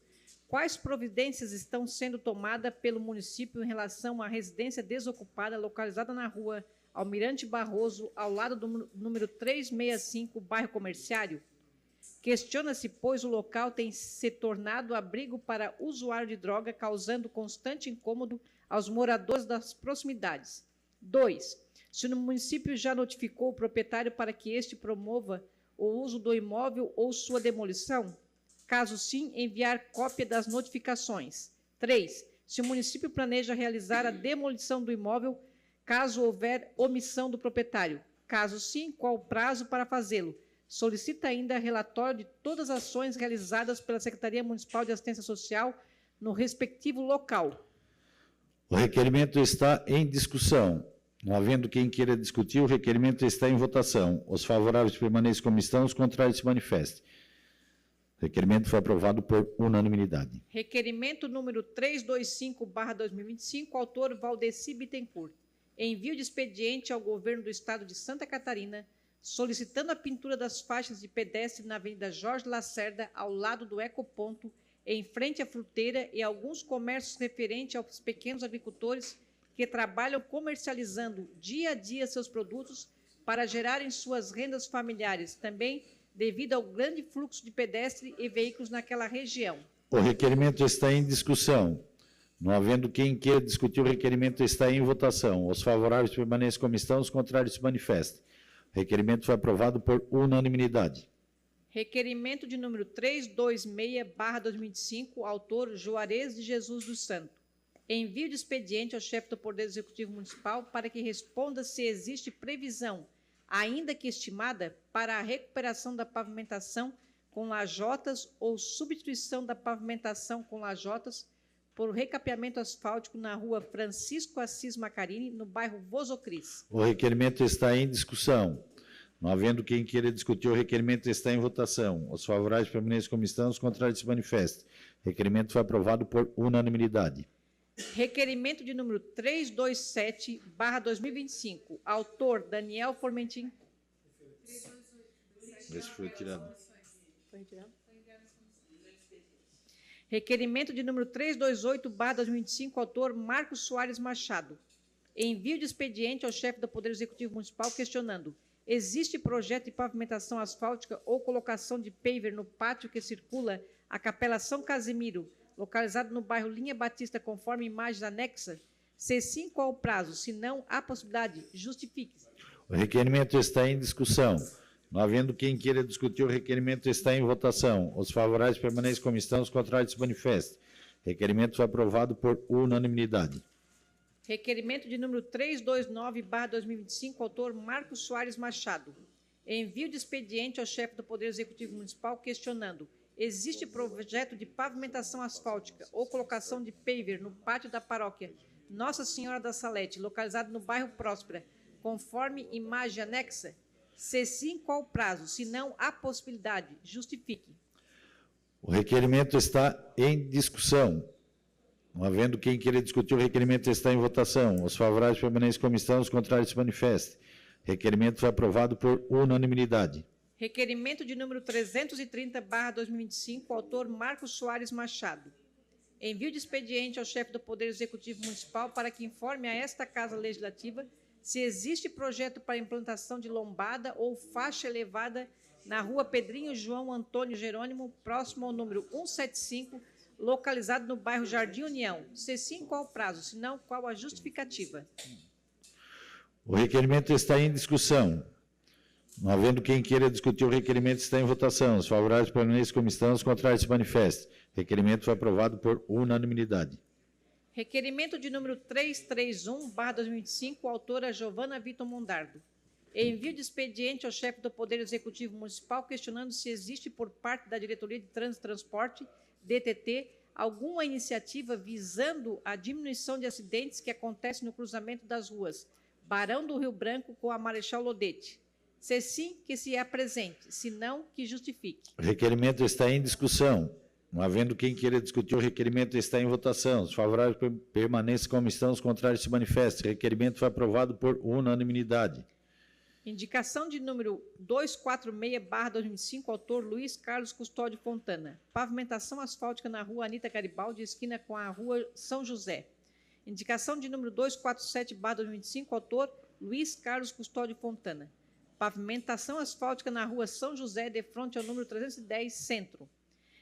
Quais providências estão sendo tomadas pelo município em relação à residência desocupada localizada na rua Almirante Barroso, ao lado do número 365, bairro Comerciário? Questiona-se, pois o local tem se tornado abrigo para usuário de droga, causando constante incômodo aos moradores das proximidades. 2. Se o município já notificou o proprietário para que este promova o uso do imóvel ou sua demolição? Caso sim, enviar cópia das notificações. 3. Se o município planeja realizar a demolição do imóvel, caso houver omissão do proprietário. Caso sim, qual o prazo para fazê-lo? Solicita ainda relatório de todas as ações realizadas pela Secretaria Municipal de Assistência Social no respectivo local. O requerimento está em discussão. Não havendo quem queira discutir, o requerimento está em votação. Os favoráveis permaneçam como estão, os contrários se manifestem. O requerimento foi aprovado por unanimidade. Requerimento número 325/2025, autor Valdeci Bittencourt. Envio de expediente ao governo do Estado de Santa Catarina, solicitando a pintura das faixas de pedestre na Avenida Jorge Lacerda, ao lado do Ecoponto, em frente à fruteira e alguns comércios referentes aos pequenos agricultores que trabalham comercializando dia a dia seus produtos para gerarem suas rendas familiares, também devido ao grande fluxo de pedestres e veículos naquela região. O requerimento está em discussão. Não havendo quem queira discutir, o requerimento está em votação. Os favoráveis permaneçam como estão, os contrários se manifestem. O requerimento foi aprovado por unanimidade. Requerimento de número 326/2025, autor Juarez de Jesus dos Santos. Envio de expediente ao chefe do Poder Executivo Municipal para que responda se existe previsão, ainda que estimada, para a recuperação da pavimentação com lajotas ou substituição da pavimentação com lajotas por recapeamento asfáltico na rua Francisco Assis Macarini, no bairro Vozocris. O requerimento está em discussão. Não havendo quem queira discutir, o requerimento está em votação. Os favoráveis permaneçam como estão, os contrários se manifestem. O requerimento foi aprovado por unanimidade. Requerimento de número 327/2025. Autor Daniel Formentin. Esse foi tirado. Foi retirado? Requerimento de número 328/2025. Autor Marcos Soares Machado. Envio de expediente ao chefe do Poder Executivo Municipal questionando: existe projeto de pavimentação asfáltica ou colocação de paver no pátio que circula a Capela São Casimiro, localizado no bairro Linha Batista, conforme imagens anexa? Se sim, qual o prazo? Se não, há possibilidade. Justifique-se. O requerimento está em discussão. Não havendo quem queira discutir, o requerimento está em votação. Os favoráveis permaneçam como estão, os contrários se manifestem. O requerimento foi aprovado por unanimidade. Requerimento de número 329/2025, autor Marcos Soares Machado. Envio de expediente ao chefe do Poder Executivo Municipal questionando: existe projeto de pavimentação asfáltica ou colocação de paver no pátio da paróquia Nossa Senhora da Salete, localizado no bairro Próspera, conforme imagem anexa? Se sim, qual o prazo? Se não, há possibilidade. Justifique. O requerimento está em discussão. Não havendo quem queira discutir, o requerimento está em votação. Os favoráveis permaneçam como estão, os contrários se manifestem. O requerimento foi aprovado por unanimidade. Requerimento de número 330/2025, autor Marcos Soares Machado. Envio de expediente ao chefe do Poder Executivo Municipal para que informe a esta Casa Legislativa se existe projeto para implantação de lombada ou faixa elevada na rua Pedrinho João Antônio Jerônimo, próximo ao número 175, localizado no bairro Jardim União. Se sim, qual o prazo? Se não, qual a justificativa? O requerimento está em discussão. Não havendo quem queira discutir, o requerimento está em votação. Os favoráveis permaneçam como estão, os contrários se manifestem. O requerimento foi aprovado por unanimidade. Requerimento de número 331/2025, autora Giovana Vitor Mondardo. Envio de expediente ao chefe do Poder Executivo Municipal questionando se existe por parte da Diretoria de Trânsito e Transporte, DTT, alguma iniciativa visando a diminuição de acidentes que acontecem no cruzamento das ruas Barão do Rio Branco com a Marechal Lodete. Se sim, que se apresente, se não, que justifique. O requerimento está em discussão. Não havendo quem queira discutir, o requerimento está em votação. Os favoráveis permanecem como estão, os contrários se manifestem. O requerimento foi aprovado por unanimidade. Indicação de número 246/2005, autor Luiz Carlos Custódio Fontana. Pavimentação asfáltica na rua Anita Garibaldi, esquina com a rua São José. Indicação de número 247/2025, autor Luiz Carlos Custódio Fontana. Pavimentação asfáltica na rua São José, de frente ao número 310, Centro.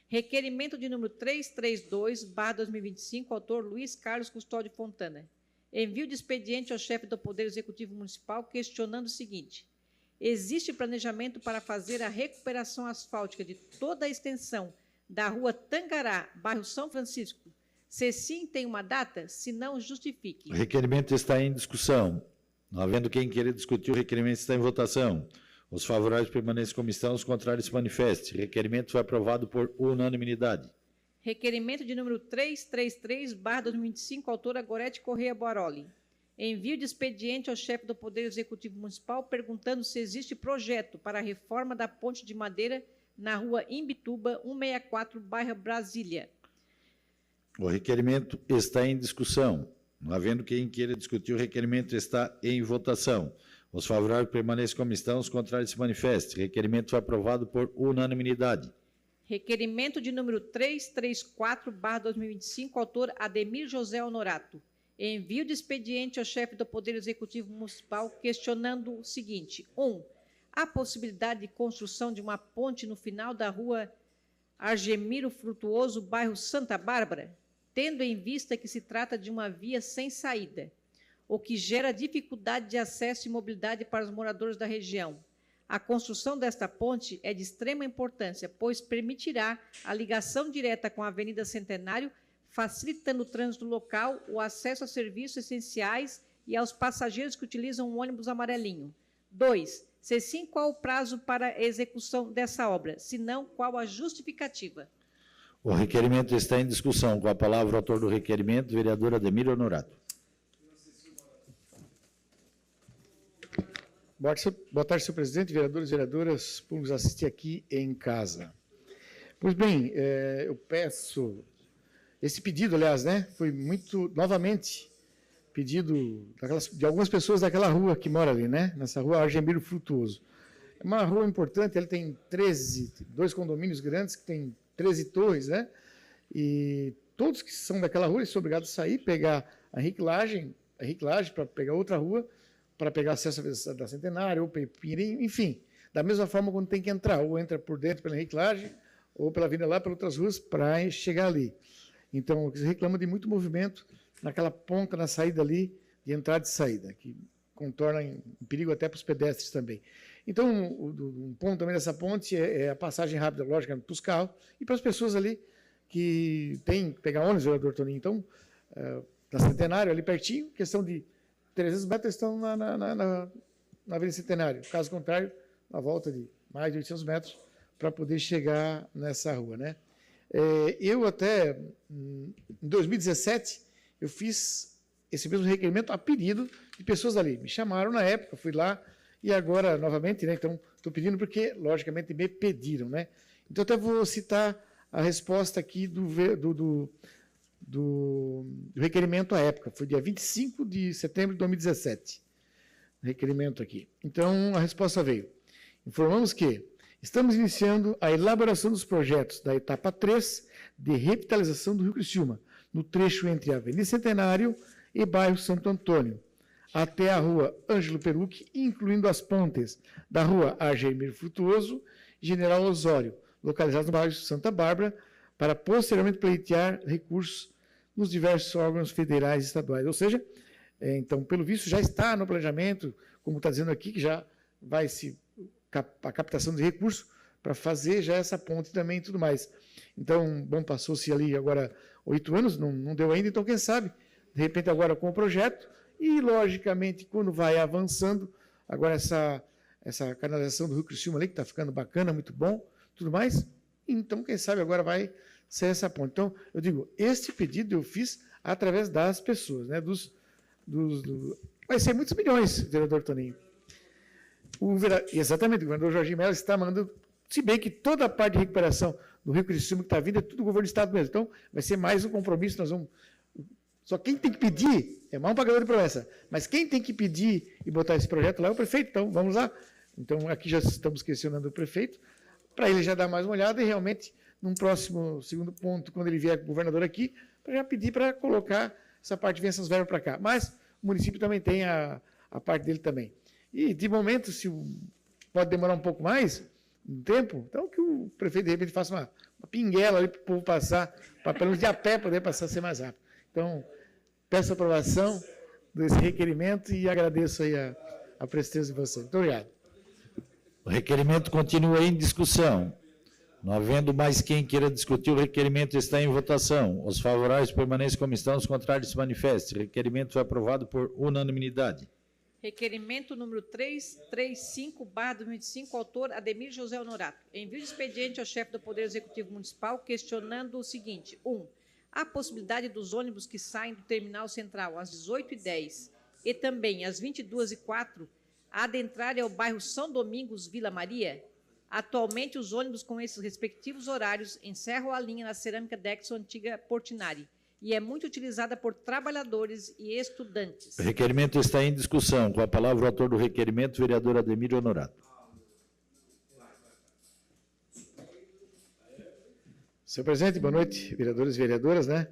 Requerimento de número 332/2025, autor Luiz Carlos Custódio Fontana. Envio de expediente ao chefe do Poder Executivo Municipal questionando o seguinte: existe planejamento para fazer a recuperação asfáltica de toda a extensão da rua Tangará, bairro São Francisco? Se sim, tem uma data? Se não, justifique. O requerimento está em discussão. Não havendo quem queira discutir, o requerimento está em votação. Os favoráveis permanecem como estão, os contrários se manifestem. O requerimento foi aprovado por unanimidade. Requerimento de número 333/2025, autora Gorete Correia Baroli. Envio de expediente ao chefe do Poder Executivo Municipal perguntando se existe projeto para a reforma da ponte de madeira na rua Imbituba, 164, bairro Brasília. O requerimento está em discussão. Não havendo quem queira discutir, o requerimento está em votação. Os favoráveis permanecem como estão, os contrários se manifestem. O requerimento foi aprovado por unanimidade. Requerimento de número 334/2025, autor Ademir José Honorato. Envio de expediente ao chefe do Poder Executivo Municipal questionando o seguinte: 1. A possibilidade de construção de uma ponte no final da rua Argemiro Frutuoso, bairro Santa Bárbara, tendo em vista que se trata de uma via sem saída, o que gera dificuldade de acesso e mobilidade para os moradores da região. A construção desta ponte é de extrema importância, pois permitirá a ligação direta com a Avenida Centenário, facilitando o trânsito local, o acesso a serviços essenciais e aos passageiros que utilizam o ônibus amarelinho. 2. Se sim, qual o prazo para a execução dessa obra? Se não, qual a justificativa? O requerimento está em discussão. Com a palavra o autor do requerimento, vereador Ademir Honorato. Boa tarde, senhor presidente, vereadores e vereadoras, públicos assistir aqui em casa. Pois bem, eu peço, esse pedido, aliás, né, foi novamente, pedido de algumas pessoas daquela rua que mora ali, né, nessa rua Argemiro Frutuoso. É uma rua importante, ele tem 2 condomínios grandes, que tem 13 torres, né, e todos que são daquela rua, eles são obrigados a sair, pegar a reciclagem para pegar outra rua, para pegar acesso da Centenário, ou Pepirim, enfim, da mesma forma quando tem que entrar, ou entra por dentro pela reciclagem, ou pela vinda lá, pelas outras ruas, para chegar ali. Então, eles reclamam de muito movimento naquela ponta, na saída ali, de entrada e saída, que contorna em perigo até para os pedestres também. Então, um ponto também dessa ponte é a passagem rápida, logicamente, para os carros e para as pessoas ali que têm que pegar ônibus, vereador Toninho. Então, na Centenário, ali pertinho, questão de 300 metros estão na Avenida Centenário. Caso contrário, na volta de mais de 800 metros para poder chegar nessa rua, né? Eu até, em 2017, eu fiz esse mesmo requerimento a pedido de pessoas ali. Me chamaram na época, fui lá, e agora, novamente, né? Então, estou pedindo porque, logicamente, me pediram, né? Então, até vou citar a resposta aqui do requerimento à época. Foi dia 25 de setembro de 2017. Requerimento aqui. Então, a resposta veio. Informamos que estamos iniciando a elaboração dos projetos da etapa 3 de revitalização do Rio Criciúma, no trecho entre a Avenida Centenário e bairro Santo Antônio, até a rua Ângelo Perucchi, incluindo as pontes da rua Argemiro Frutuoso e General Osório, localizados no bairro Santa Bárbara, para posteriormente pleitear recursos nos diversos órgãos federais e estaduais. Ou seja, então, pelo visto, já está no planejamento, como está dizendo aqui, que já vai a captação de recursos para fazer já essa ponte também e tudo mais. Então, bom, passou-se ali agora 8 anos, não deu ainda, então quem sabe, de repente agora com o projeto, e logicamente quando vai avançando, agora essa canalização do Rio Criciúma ali, que está ficando bacana, muito bom, tudo mais. Então, quem sabe agora vai ser essa ponte. Então, eu digo, este pedido eu fiz através das pessoas, né? Vai ser muitos milhões, vereador Toninho. Exatamente, o governador Jorginho Mello está mandando, se bem que toda a parte de recuperação do Rio Criciúma que está vindo é tudo o governo do Estado mesmo. Então, vai ser mais um compromisso, nós vamos... Só quem tem que pedir é mais um pagador de promessa, mas quem tem que pedir e botar esse projeto lá é o prefeito, então vamos lá. Então, aqui já estamos questionando o prefeito, para ele já dar mais uma olhada e realmente, num próximo segundo ponto, quando ele vier com o governador aqui, para já pedir para colocar essa parte de essas verbas para cá. Mas o município também tem a parte dele também. E, de momento, se pode demorar um pouco mais, um tempo, então que o prefeito, de repente, faça uma pinguela ali para o povo passar, para pelo menos de a pé poder passar, ser mais rápido. Então, peço a aprovação desse requerimento e agradeço aí a presteza de vocês. Muito obrigado. O requerimento continua em discussão. Não havendo mais quem queira discutir, o requerimento está em votação. Os favoráveis permaneçam como estão, os contrários se manifestem. O requerimento foi aprovado por unanimidade. Requerimento número 335/2025, autor Ademir José Honorato. Envio de expediente ao chefe do Poder Executivo Municipal questionando o seguinte. 1. A possibilidade dos ônibus que saem do terminal central às 18h10 e também às 22h04 adentrarem ao bairro São Domingos, Vila Maria. Atualmente, os ônibus com esses respectivos horários encerram a linha na Cerâmica Dexo Antiga Portinari e é muito utilizada por trabalhadores e estudantes. O requerimento está em discussão. Com a palavra o autor do requerimento, vereador Ademir Honorato. Senhor presidente, boa noite, vereadores e vereadoras, né?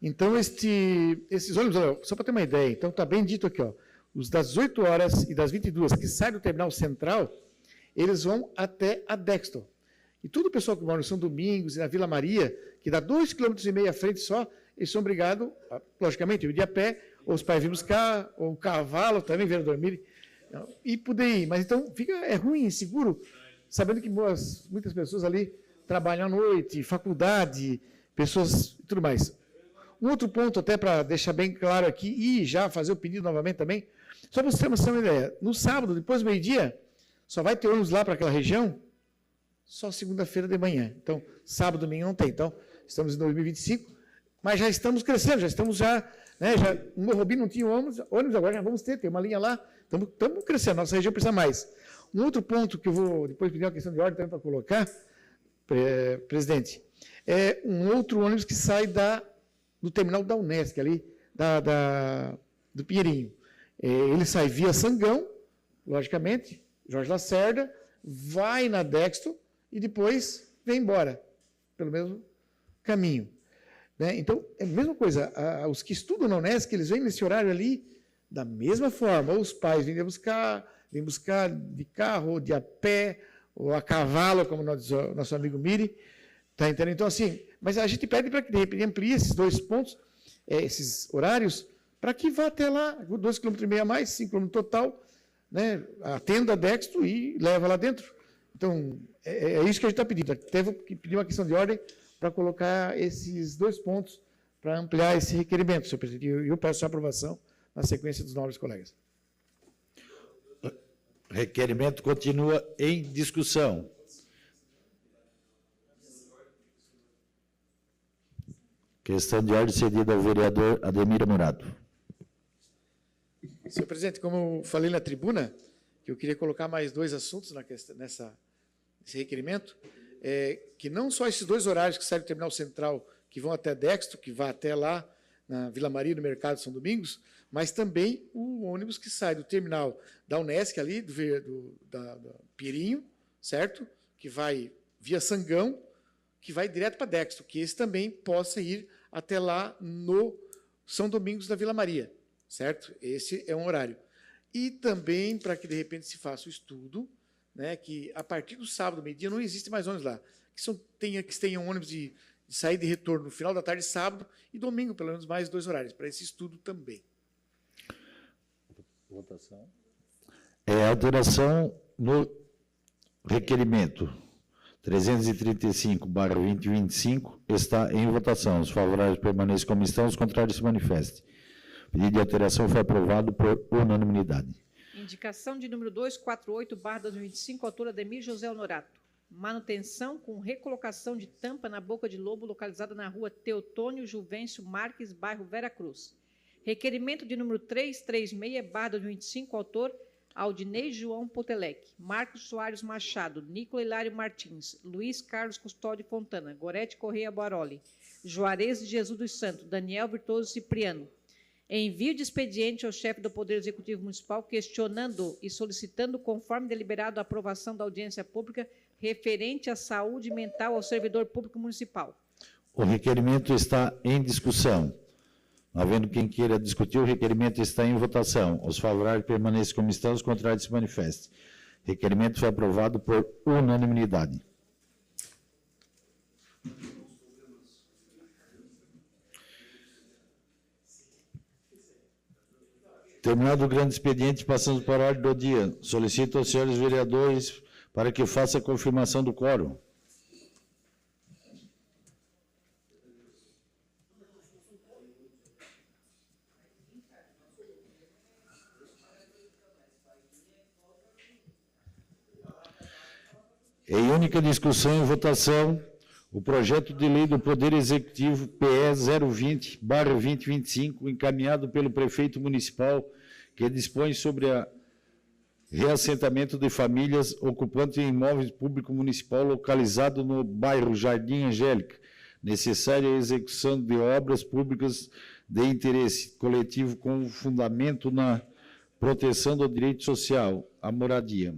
Então, esses ônibus, só para ter uma ideia, então está bem dito aqui, ó, os das 18 horas e das 22 que saem do terminal central, eles vão até a Dexto. E todo o pessoal que mora no São Domingos e na Vila Maria, que dá 2,5 km à frente só, eles são obrigados, logicamente, ir de a pé, ou os pais vir buscar, ou o cavalo também, vereador Miri, e poder ir. Mas então é ruim, inseguro, sabendo que muitas pessoas ali trabalham à noite, faculdade, pessoas e tudo mais. Um outro ponto, até para deixar bem claro aqui, e já fazer o pedido novamente também, só para você ter uma ideia, no sábado, depois do meio-dia, só vai ter ônibus lá para aquela região, só segunda-feira de manhã. Então, sábado, domingo não tem. Então, estamos em 2025, mas já estamos crescendo, né, no Morrobi não tinha ônibus, agora já vamos ter, tem uma linha lá, estamos crescendo, nossa região precisa mais. Um outro ponto que eu vou depois pedir uma questão de ordem também para colocar, presidente, é um outro ônibus que sai do terminal da Unesc, ali, do Pinheirinho. Ele sai via Sangão, logicamente, Jorge Lacerda, vai na Dexto e depois vem embora, pelo mesmo caminho. Né? Então, é a mesma coisa, os que estudam na Unesc, eles vêm nesse horário ali, da mesma forma, ou os pais vêm buscar de carro, ou de a pé, ou a cavalo, como nosso amigo Miri, tá entendendo? Então, assim, mas a gente pede para que, de repente, amplie esses 2 pontos, esses horários, para que vá até lá, 2,5 km a mais, 5 km total, né, atenda a Dexto e leva lá dentro. Então, é isso que a gente está pedindo. Até vou pedir uma questão de ordem para colocar esses 2 pontos para ampliar esse requerimento, senhor presidente. E eu peço a aprovação na sequência dos nobres colegas. O requerimento continua em discussão. Questão de ordem cedida ao vereador Ademir Honorato. Senhor presidente, como eu falei na tribuna, que eu queria colocar mais 2 assuntos nesse requerimento, que não só esses 2 horários que saem do terminal central, que vão até Dexto, que vai até lá na Vila Maria, no Mercado São Domingos, mas também o ônibus que sai do terminal da Unesc, ali, do Pinheirinho, certo? Que vai via Sangão, que vai direto para Dexto, que esse também possa ir até lá no São Domingos da Vila Maria, certo? Esse é um horário. E também para que, de repente, se faça o estudo, né, que a partir do sábado, meio-dia, não existe mais ônibus lá, que tenham ônibus de saída e retorno no final da tarde, sábado e domingo, pelo menos mais 2 horários, para esse estudo também. Votação. Alteração no requerimento 335/2025 está em votação. Os favoráveis permaneçam como estão, os contrários se manifestem. O pedido de alteração foi aprovado por unanimidade. Indicação de número 248/2025, autor Ademir José Honorato. Manutenção com recolocação de tampa na boca de lobo localizada na rua Teotônio Juvencio Marques, bairro Vera Cruz. Requerimento de número 336/2025, autor Aldinei João Potelec, Marcos Soares Machado, Nicola Hilário Martins, Luiz Carlos Custódio Fontana, Gorete Correia Baroli, Juarez de Jesus dos Santos, Daniel Virtuoso Cipriano. Envio de expediente ao chefe do Poder Executivo Municipal questionando e solicitando, conforme deliberado, a aprovação da audiência pública referente à saúde mental ao servidor público municipal. O requerimento está em discussão. Havendo quem queira discutir, o requerimento está em votação. Os favoráveis permaneçam como estão, os contrários se manifestem. O requerimento foi aprovado por unanimidade. Terminado o grande expediente, passamos para a ordem do dia. Solicito aos senhores vereadores para que faça a confirmação do quórum. Em única discussão e votação, o projeto de lei do Poder Executivo PE 020/2025, encaminhado pelo prefeito municipal, que dispõe sobre o reassentamento de famílias ocupantes em imóveis público municipal localizado no bairro Jardim Angélica, necessária a execução de obras públicas de interesse coletivo com fundamento na proteção do direito social, à moradia.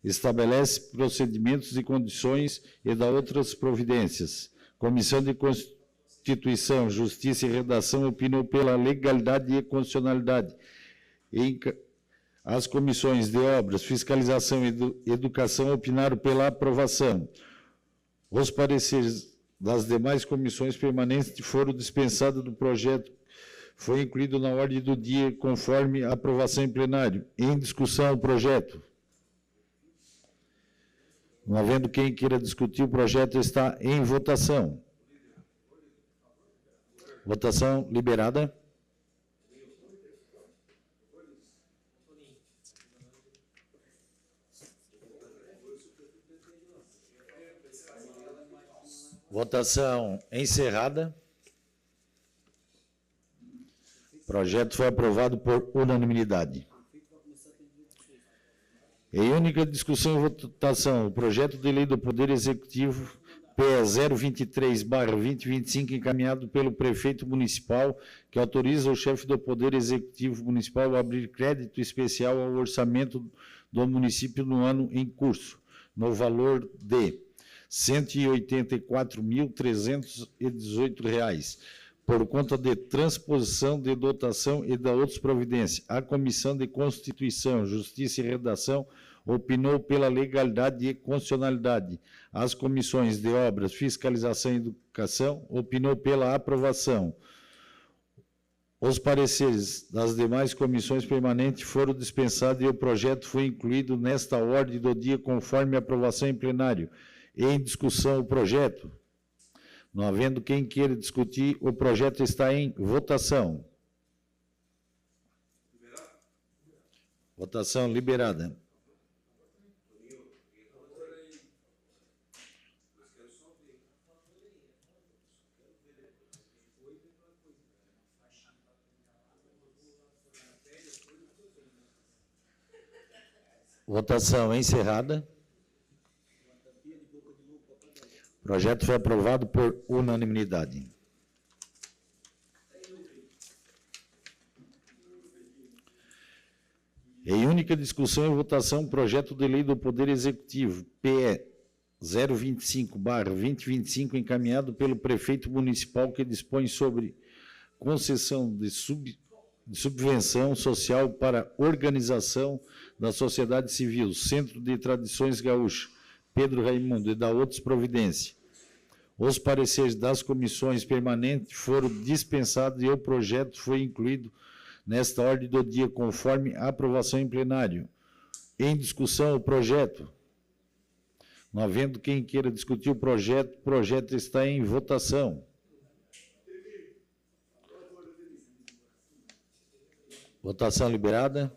Estabelece procedimentos e condições e dá outras providências. Comissão de Constituição, Justiça e Redação opinou pela legalidade e constitucionalidade. As comissões de Obras, Fiscalização e Educação opinaram pela aprovação. Os pareceres das demais comissões permanentes foram dispensados do projeto. Foi incluído na ordem do dia conforme a aprovação em plenário. Em discussão o projeto. Não havendo quem queira discutir, o projeto está em votação. Votação liberada. Votação encerrada. O projeto foi aprovado por unanimidade. Em única discussão e votação, o projeto de lei do Poder Executivo PE 023/2025, encaminhado pelo prefeito municipal, que autoriza o chefe do Poder Executivo Municipal a abrir crédito especial ao orçamento do município no ano em curso, no valor de R$ 184.318, por conta de transposição de dotação e da outras providências. A Comissão de Constituição, Justiça e Redação opinou pela legalidade e constitucionalidade. As comissões de Obras, Fiscalização e Educação opinou pela aprovação. Os pareceres das demais comissões permanentes foram dispensados e o projeto foi incluído nesta ordem do dia conforme a aprovação em plenário. Em discussão o projeto. Não havendo quem queira discutir, o projeto está em votação. Votação liberada. Votação encerrada. O projeto foi aprovado por unanimidade. Em única discussão e votação, projeto de lei do Poder Executivo, PE 025/2025, encaminhado pelo prefeito municipal, que dispõe sobre concessão de subvenção social para organização da sociedade civil, Centro de Tradições Gaúcho, Pedro Raimundo, e da outras providências. Os pareceres das comissões permanentes foram dispensados e o projeto foi incluído nesta ordem do dia, conforme a aprovação em plenário. Em discussão, o projeto. Não havendo quem queira discutir o projeto está em votação. Votação liberada.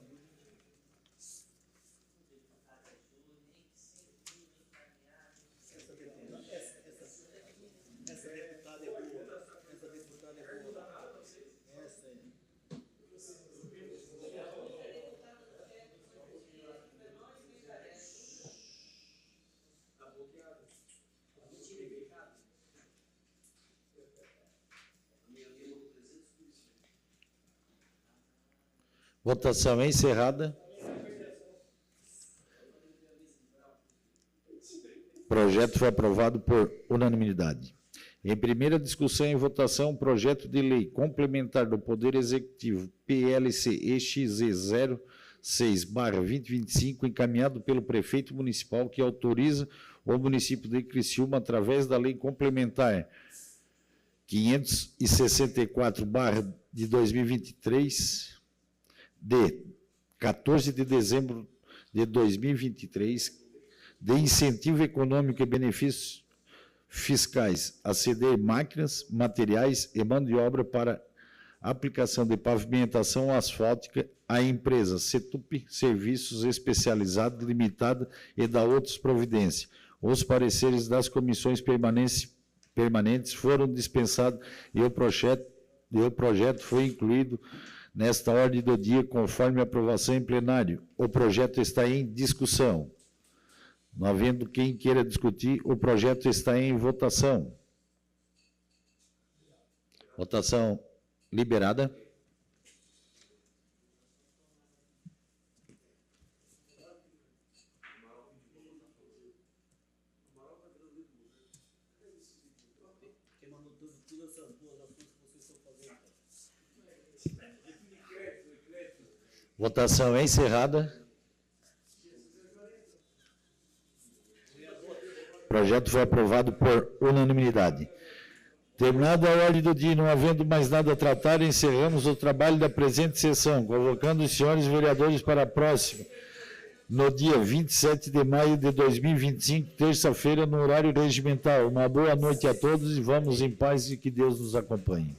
Votação encerrada. O projeto foi aprovado por unanimidade. Em primeira discussão e votação, projeto de lei complementar do Poder Executivo, PLC EXE 06/2025, encaminhado pelo prefeito municipal, que autoriza o município de Criciúma, através da lei complementar 564/de 2023, de 14 de dezembro de 2023, de incentivo econômico e benefícios fiscais a ceder máquinas, materiais e mão de obra para aplicação de pavimentação asfáltica à empresa Setup Serviços Especializados Limitada e da outras providências. Os pareceres das comissões permanentes foram dispensados e o projeto foi incluído nesta ordem do dia, conforme aprovação em plenário. O projeto está em discussão. Não havendo quem queira discutir, o projeto está em votação. Votação liberada. Votação encerrada. O projeto foi aprovado por unanimidade. Terminada a ordem do dia e não havendo mais nada a tratar, encerramos o trabalho da presente sessão, convocando os senhores vereadores para a próxima, no dia 27 de maio de 2025, terça-feira, no horário regimental. Uma boa noite a todos e vamos em paz e que Deus nos acompanhe.